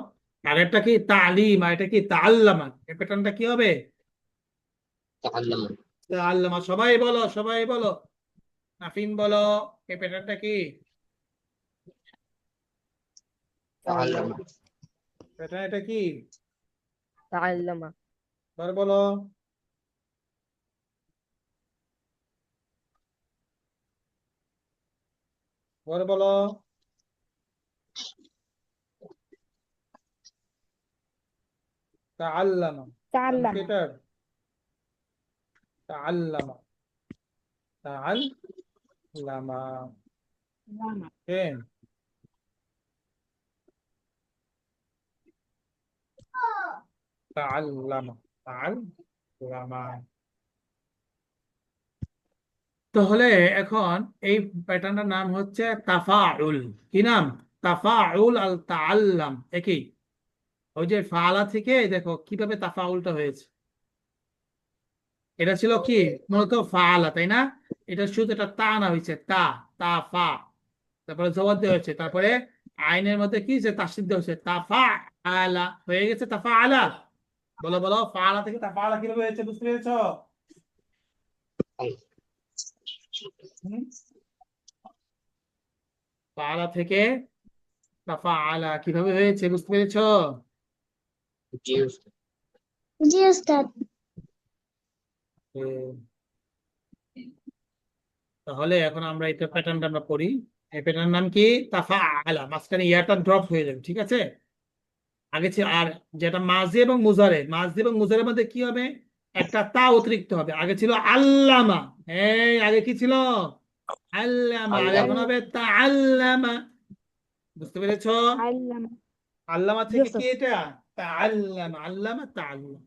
আগেরটা কি তালিম আর এটা কি তাআল্লামা, এই প্যাটার্নটা কি হবে, তাআল্লামু। তাআল্লামা। সবাই বলো, সবাই বলো, নাফিন বলো, এই প্যাটার্নটা কি? তাআল্লামু। প্যাটার্ন এটা কি? তাআল্লামা। এবার বলো। এবার বলো। তাআল্লামা, তাআল্লামা। কম্পিউটার, তাআল্লামা, তাআল্লামা। লামা। ওকে, তাআল্লামা, তাআল্লামা। তো তাহলে এখন এই প্যাটার্নটার নাম হচ্ছে তাফাউল। কি নাম? তাফাউল আল তাআল্লাম। একই ওই যে ফালা থেকে দেখো কিভাবে তাফাউলটা হয়েছে। এটা ছিল কি মূলত ফালা, তাই না? এটা শুধু এটা তা না হয়েছে তা, তা ফা, তারপরে জবর দেওয়া হয়েছে, তারপরে আইনের মধ্যে কি যে তাসদীদ দেওয়া হয়েছে, তাফা আলা হয়ে গেছে তাফা আলা। বলো বলো, ফালা থেকে তাফা আলা কিভাবে হয়েছে, বুঝতে পেরেছো? হুম? ফালা থেকে তাফা আলা কিভাবে হয়েছে, বুঝতে পেরেছো? জি উস্তাদ। জি ওস্তাদ। হুম। তাহলে এখন আমরা এটা প্যাটার্নটা আমরা পড়ি। এই প্যাটার্ন নাম কি? তাফা আলা, মাঝখানে ইয়াটা ড্রপ হয়ে যাবে, ঠিক আছে? আগে ছিল আর যেটা মাঝি এবং মুজারে, মাঝি এবং মুজারের মধ্যে কি হবে? একটা তা অতিরিক্ত হবে। আগে ছিল আল্লামা, এই আগে কি ছিল? আল্লামা, আর আল্লাহ। এখন হবে তা আল্লামা। বুঝতে পেরেছো? আল্লাম। আল্লামা জি থেকে কি ওস্তাদ। এটা? তা আল্লামা, আল্লামা তা আল্লামা।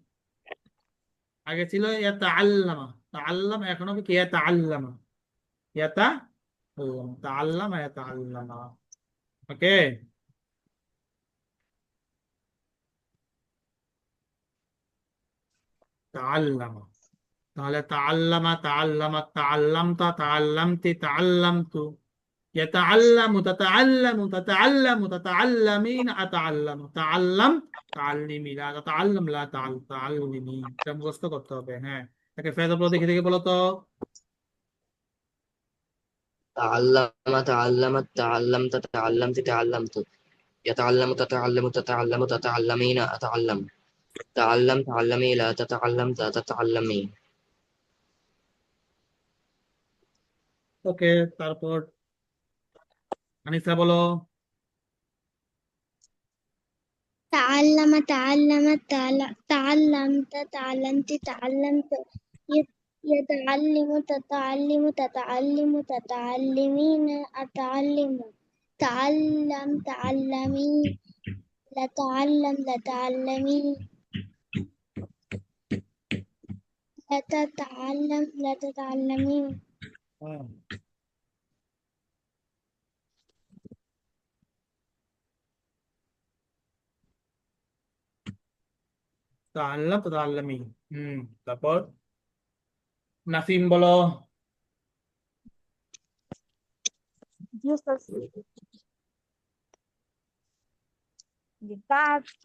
আগে ছিল ইয়াতা আল্লামা, তা আল্লামা, এখন হবে কি ইয়াতা আল্লামা, ইয়াতা আল্লামা, তা আল্লামা ইয়াতা আল্লামা। ওকে। তা আল্লামা, তাহলে তাআল্লামা, তাআল্লামাত, তাআল্লামতা, তাআল্লামতি, তাআল্লামতু, ইয়াতাআল্লামু, তাতাআল্লামু, তাতাআল্লামু, তাতাআল্লামিন, আতাআল্লামু, তাআল্লাম, তাআল্লিমি, লা তাতাআল্লাম, লা তাআল্লিমি। এটা মুখস্থ করতে হবে। হ্যাঁ, তাকে ফেজ বলো, দেখে দেখে বলো তো। تعلم تعلمت تعلمت تعلمت تعلمت يتعلم تتعلم تتعلم تتعلمين أتعلم تعلم تعلمي لا تتعلم لا تتعلمي ওকে, তারপর আনিসা বলো। تعلمت تعلمت تعلمت يتعلم تتعلم تتعلم تتعلمين أتعلم تعلم تعلمي لتعلم لتعلمي لتتعلم لتتعلمين হ্যাঁ। তাআল্লাম, তাতাআল্লামি। তারপর নাসিম বলো। জি ওস্তাদ। জি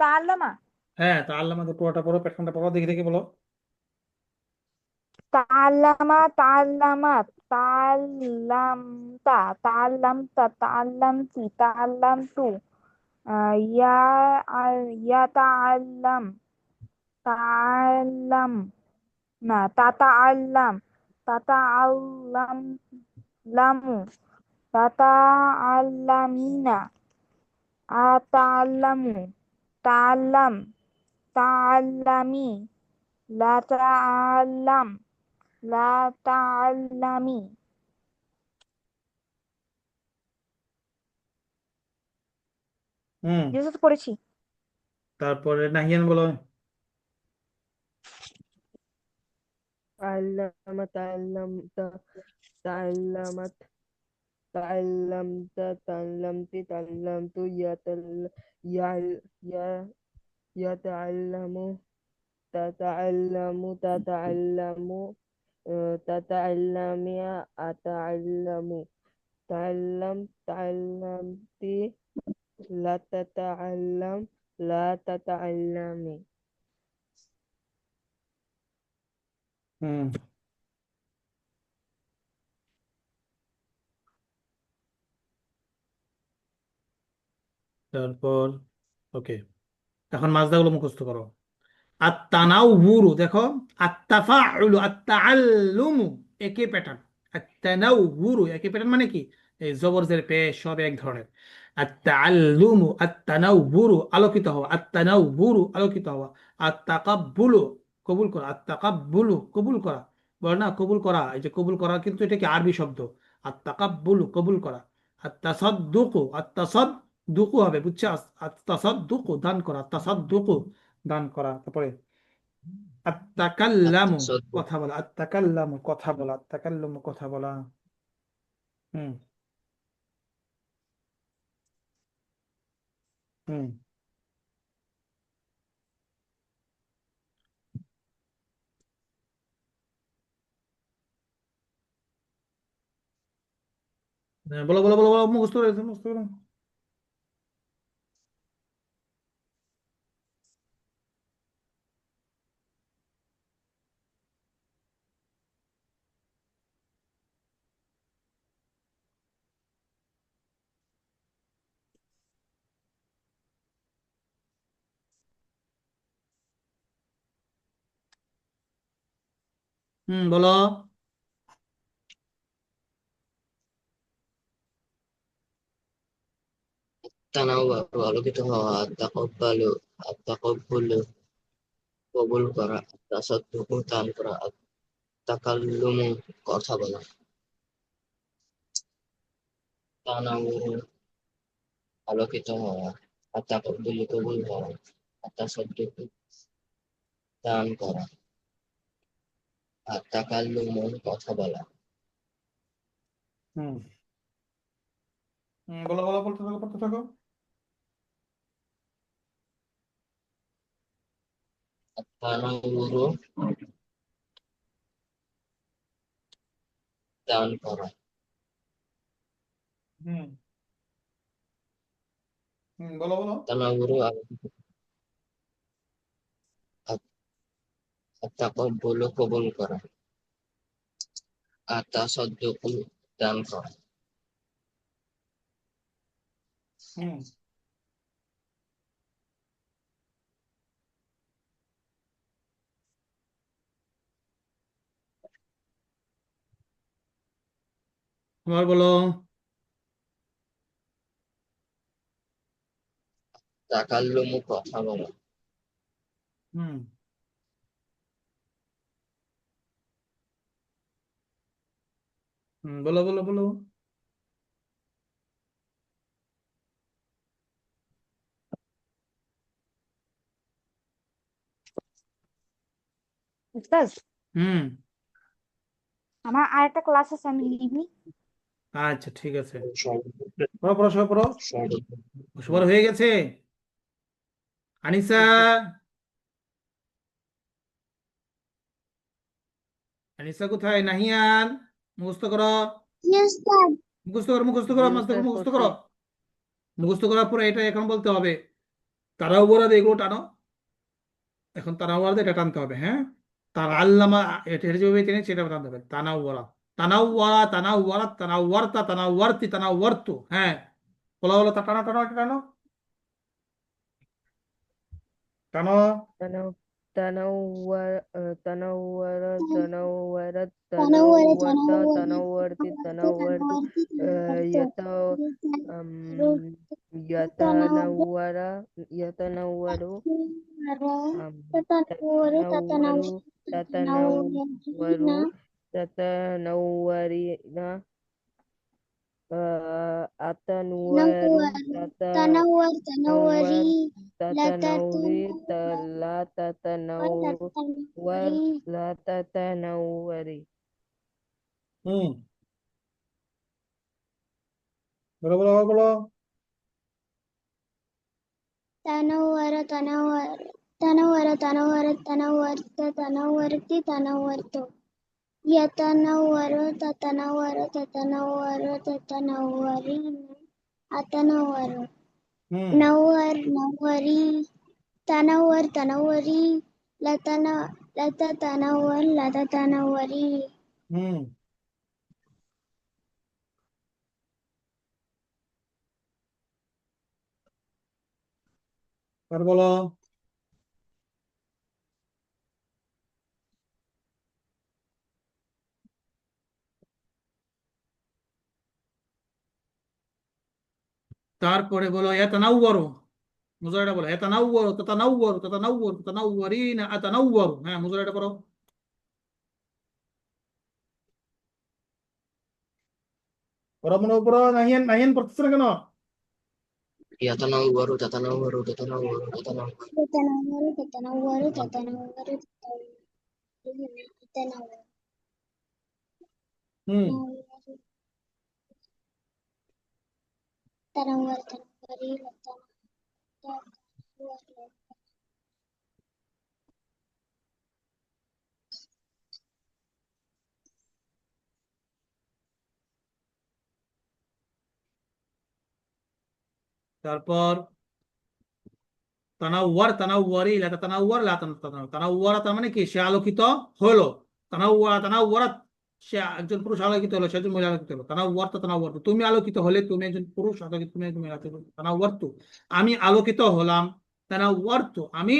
তাআল্লামা। হ্যাঁ, তাআল্লামা তো পুরোটা পড়ো, প্যাটার্নটা পড়ো, দেখে দেখে বলো। তাআল্লামা, তাআল্লামাত, তাআল্লামতা, তাআল্লামতা, তাআল্লামতি, তাআল্লামতু, ইয়া ইয়াতাআল্লাম, তাআল্লাম, না তাতাআল্লাম, তাতাআল্লামু, তাতাআল্লামিনা, আতাআল্লামু, তাআল্লাম, তাআল্লামি, লা তাআল্লাম, লা তাআল্লামি। হুম। জিজ্ঞেস করেছি। তারপরে নাহিয়ান বলো। تعلم تعلمت تعلمت تعلمت تعلمت تعلمت يتعلم تتعلم تتعلم تتعلمي أتعلم تعلم تعلمت لا تتعلم لا تتعلمي হুম। তারপর ওকে, এখন মাজদাগুলো মুখস্থ করো। আত্তানাউরু দেখো, আত্তাফাউলু, আত্তাআল্লুমু একই প্যাটার্ন। আত্তানাউরু একই প্যাটার্ন মানে কি? এই জবর জের পেশ সব এক ধরনের। আত্তাআল্লুমু, আত্তানাউরু আলোকিত হওয়া, আত্তানাউরু আলোকিত হওয়া। আত্তাকাব্বুলু কবুল করা, আত্তাকাব্বুলু কবুল করা। বলে না কবুল করা, এই যে কবুল করা কিন্তু এটা কি আরবি শব্দ। আত্তাকাব্বুলু কবুল করা। আত্তাসাদ্দুকু, আত্তাসাদ্দুকু হবে, বুঝছো? আত্তাসাদ্দুকু দান করা, আত্তাসাদ্দুকু দান করা। তারপরে আত্তাকাল্লামু التصدق কথা বলা, আত্তাকাল্লামু কথা বলা, আত্তাকাল্লামু কথা বলা। হুম হুম হ্যাঁ, বলো বলো বলো বলো, মুখস্থ করে মুখস্থ করো। বলো। التنور আলোকিত হওয়া التقبل কবুল করা التصدق দান করা التكلم কথা বলা التنور আলোকিত হওয়া التقبل কবুল হওয়া التصدق দান করা التكلم কথা বলা হুম বলো বলো, বলতে থাকো পড়তে থাকো। التنور দান করা হুম বলো বলো। التنور التقبل কবুল করা التصدق দান করা হুম আবার বলো। তাকাল্লুম কথা বলা হুম বলো বলো বলো। উস্তাজ, হুম আমার আরেকটা ক্লাস আছে, আমি লিভি। আচ্ছা ঠিক আছে, পড়ো পড়ো সবাই পড়ো। সর্ব- সবার হয়ে গেছে? আনিসা, আনিসা কোথায়? নাহিয়ান, মুখস্থ করো, Yes, Dad. মুখস্থ করো, মুখস্থ জি করো, উস্তাদ মুখস্থ করছি। করো। মুখস্থ করার পরে এটা এখন বলতে হবে, তারাও বলা এগুলো টানো। এখন তানাওয়ার এটা টানতে হবে, হ্যাঁ। তার আল্লামা, এটা যেভাবে টেনে সেটা টানতে হবে। তানাওয়ারা তানাওয়ারা তানাওয়ারা তানাওয়ারতা তানাওয়ারতি তানাওয়ারতু, হ্যাঁ। বলা বলো, তা টানো টানো, এটা টানো টানো। تنو تنور تنور تنورت Tanawara, تنورت tanawari, تنورت tanawara, تنورت tanawari, يت tanawari, tanawari, يتنور يتنور tatanawari, تتنور tatanawari, تتنور tatanawari, تتنورين أتنور tanawar, تتنور tanawari, تتنوري لا تتنور tatanawari, لا تتنوري হুম বলো বলো বলো বলো। tanawara, tanawara, tanawara, tanawara, tanawarta, tanawarti, tanawarto. Yatanawwaru tatanawwaru tatanawwaru tatanawwarina atanawwaru হুম nawwar nawwari tanawwar tanawwari latana latatanawwar latatanawwari হুম আর বলো। তারপরে বলো ইয়াতানাওয়ারু, মুজারাটা বলো, ইয়াতানাওয়ারু তাতানাওয়ারু তাতানাওয়ারু তাতানাওয়ারিনা আতানাওয়ারু, হ্যাঁ মুজারাটা পড়ো। পড়ো মনে পড়ো। নাহিয়ান নাহিয়ান পড়তেছ না কেন? ইয়াতানাওয়ারু তাতানাওয়ারু তাতানাওয়ারু তাতানাওয়ারু tatanawwaru tatanawwaru tatanawwaru يتنوع হুম تنور تنوري تنور তারপর তানাওয়ার তানাওয়ারি লা তানাওয়ার লা তানাওয়ার তানাওয়ারা তার মানে কি সে আলোকিত হলো তানাওয়ারা তানাওয়ারাত সে একজন পুরুষ আলোকিত হলো সে একজন মহিলা আলোকিত হলো তানাওয়ার তো তানাওয়ার তো তুমি আলোকিত হলে তুমি একজন পুরুষ আলোকিত তুমি একজন মহিলা আলোকিত হলে। তানাওয়ার তো আমি আলোকিত হলাম তানাওয়ার তো আমি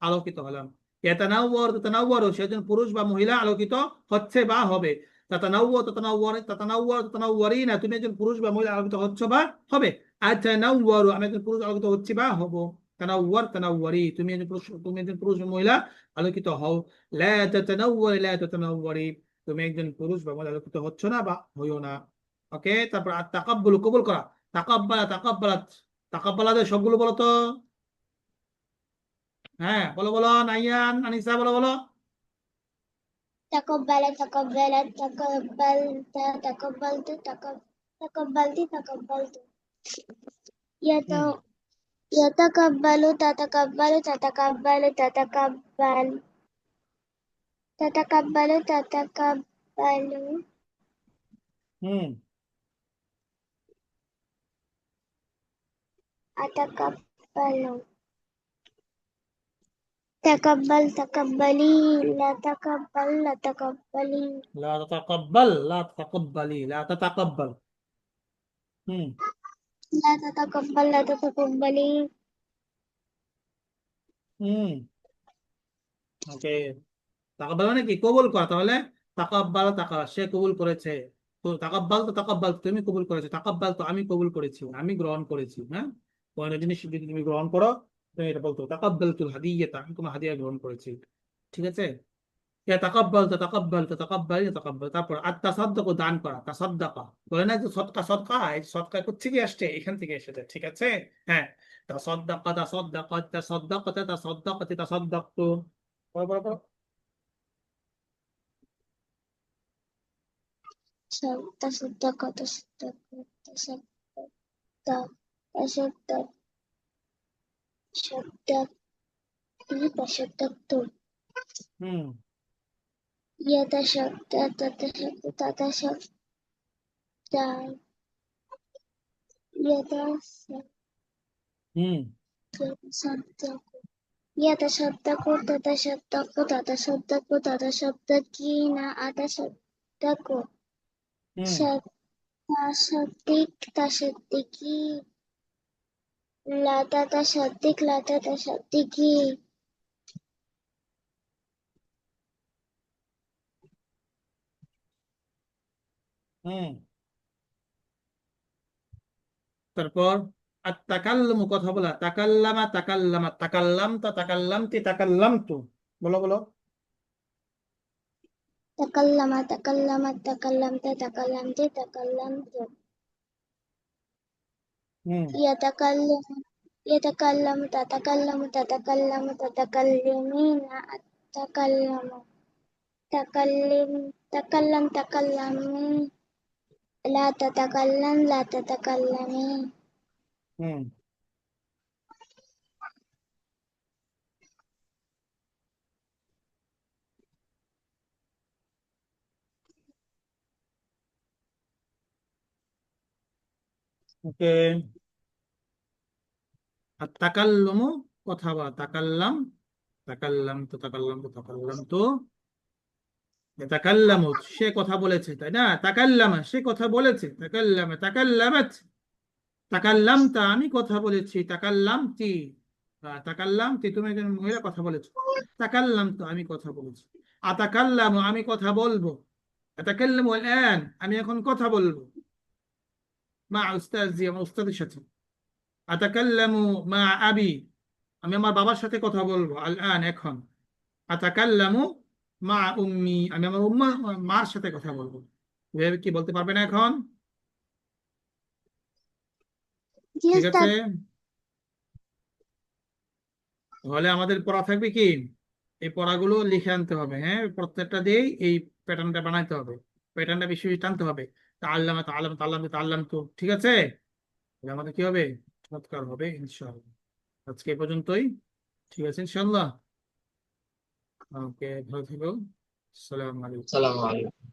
আলোকিত হলাম তানাওয়ার তানাওয়ার সে একজন পুরুষ বা মহিলা আলোকিত হচ্ছে বা হবে তাতানাওয়ার তাতানাওয়ার তাতানাওয়ার তাতানাওয়ারি না তুমি একজন পুরুষ বা মহিলা আলোকিত হচ্ছ বা হবে আতানাওয়ারু আমি একজন পুরুষ আলোকিত হচ্ছি বা হব তানাওয়ার তানাওয়ারি তুমি একজন পুরুষ বা মহিলা আলোকিত হও লা তাতানাওয়ারি লা তাতানাওয়ারি তুমি একজন পুরুষ বা মহিলা আলোকিত হচ্ছ না বা হইও না ওকে তারপর আর তাকাব্বুল কবুল করা তাকাব্বালা তাকাব্বালাত তাকাব্বালাদের সবগুলো বলো তো হ্যাঁ বলো বলো নাইয়ান আনিসা বলো বলো تقبل تقبلت تقبلت تقبلت تقبلت تقبلت হুম يتقبل تتقبل تتقبل تتقبل تتقبل تتقبل হুম أتقبل تقبل تقبلي لا تقبل لا تقبلي لا تتقبل لا تتقبلي لا تتقبل হুম لا تتقبل لا تتقبلي হুম ওকে তাকাব্বাল মানে কি কবুল করা তাহলে তাকাব্বাল তাকা সে কবুল করেছে তো তাকাব্বাল তো তাকাব্বাল তুমি কবুল করেছো তাকাব্বাল তো আমি কবুল করেছি আমি গ্রহণ করেছি হ্যাঁ কোনো জিনিস যদি তুমি গ্রহণ করো তুমি এটা বলতো তাকাব্বাল তুল হাদিয়াতা আমি তোমার হাদিয়া গ্রহণ করেছি ঠিক আছে ইয়া তাকাব্বাল তো তাকাব্বাল তো তাকাব্বাল তাকাব্বাল তারপর আর তাসাদ্দাক দান করা তাসাদ্দাকা বলে না যে সদকা সদকা এই সদকা কোথা থেকে আসছে এখান থেকে এসেছে ঠিক আছে হ্যাঁ তাসাদ্দাকা তাসাদ্দাকা তাসাদ্দাকা তাসাদ্দাকা তাসাদ্দাকতু বলো বলো বলো تصدق تصدق تصدق تصدق صدقت تصدقت হুম يتصدق تتصدق হুম يتصدق يتصدق تتصدق تتصدق تتصدقين أتصدق হুম تصدق تصدقي لا تتصدق لا تتصدقي হুম তারপর আর তাকাল্লুমু কথা বলা তাকাল্লামা তাকাল্লামা তাকাল্লামতা তাকাল্লামতি তাকাল্লামতু বলো বলো تكلم تكلمت تكلمت تكلمت تكلمت হুম يتكلم يتكلم تتكلم تتكلم تتكلمين أتكلم تكلم تكلم تكلمي لا تتكلم لا تتكلمي হুম ওকে আর তাকাল্লুমু কথা বলা তাকাল্লাম তাকাল্লাম তো তাকাল্লাম তো তাকাল্লাম তো তাকাল্লামু সে কথা বলেছে তাই না তাকাল্লামা সে কথা বলেছে তাকাল্লামা তাকাল্লামাত তাকাল্লামতা আমি কথা বলেছি তাকাল্লামতি তাকাল্লামতি তুমি একজন মহিলা কথা বলেছো তাকাল্লাম তো আমি কথা বলেছি আতাকাল্লামু আমি কথা বলবো আতাকাল্লামু আল আমি এখন কথা বলবো মা উস্তাজি আমার উস্তাদের সাথে আতাকাল্লামু মা আবি আমি আমার বাবার সাথে কথা বলবো আল এখন আতাকাল্লামু মা উম্মি আমি আমার মার সাথে কথা বলবো এভাবে কি বলতে পারবে না এখন ঠিক আছে তাহলে আমাদের পড়া থাকবে কি এই পড়াগুলো লিখে আনতে হবে, হ্যাঁ, প্রত্যেকটা দিয়েই এই প্যাটার্নটা বানাইতে হবে, প্যাটার্নটা বেশি বেশি টানতে হবে। তাআল্লাম তাআল্লাম তাআল্লাম তাআল্লাম তো, ঠিক আছে? তাহলে আমাদের কি হবে? চমৎকার হবে ইনশাআল্লাহ। আজকে এই পর্যন্তই, ঠিক আছে ইনশাআল্লাহ। ওকে, ভালো থেকো। আসসালামু আলাইকুম। আসসালামু আলাইকুম।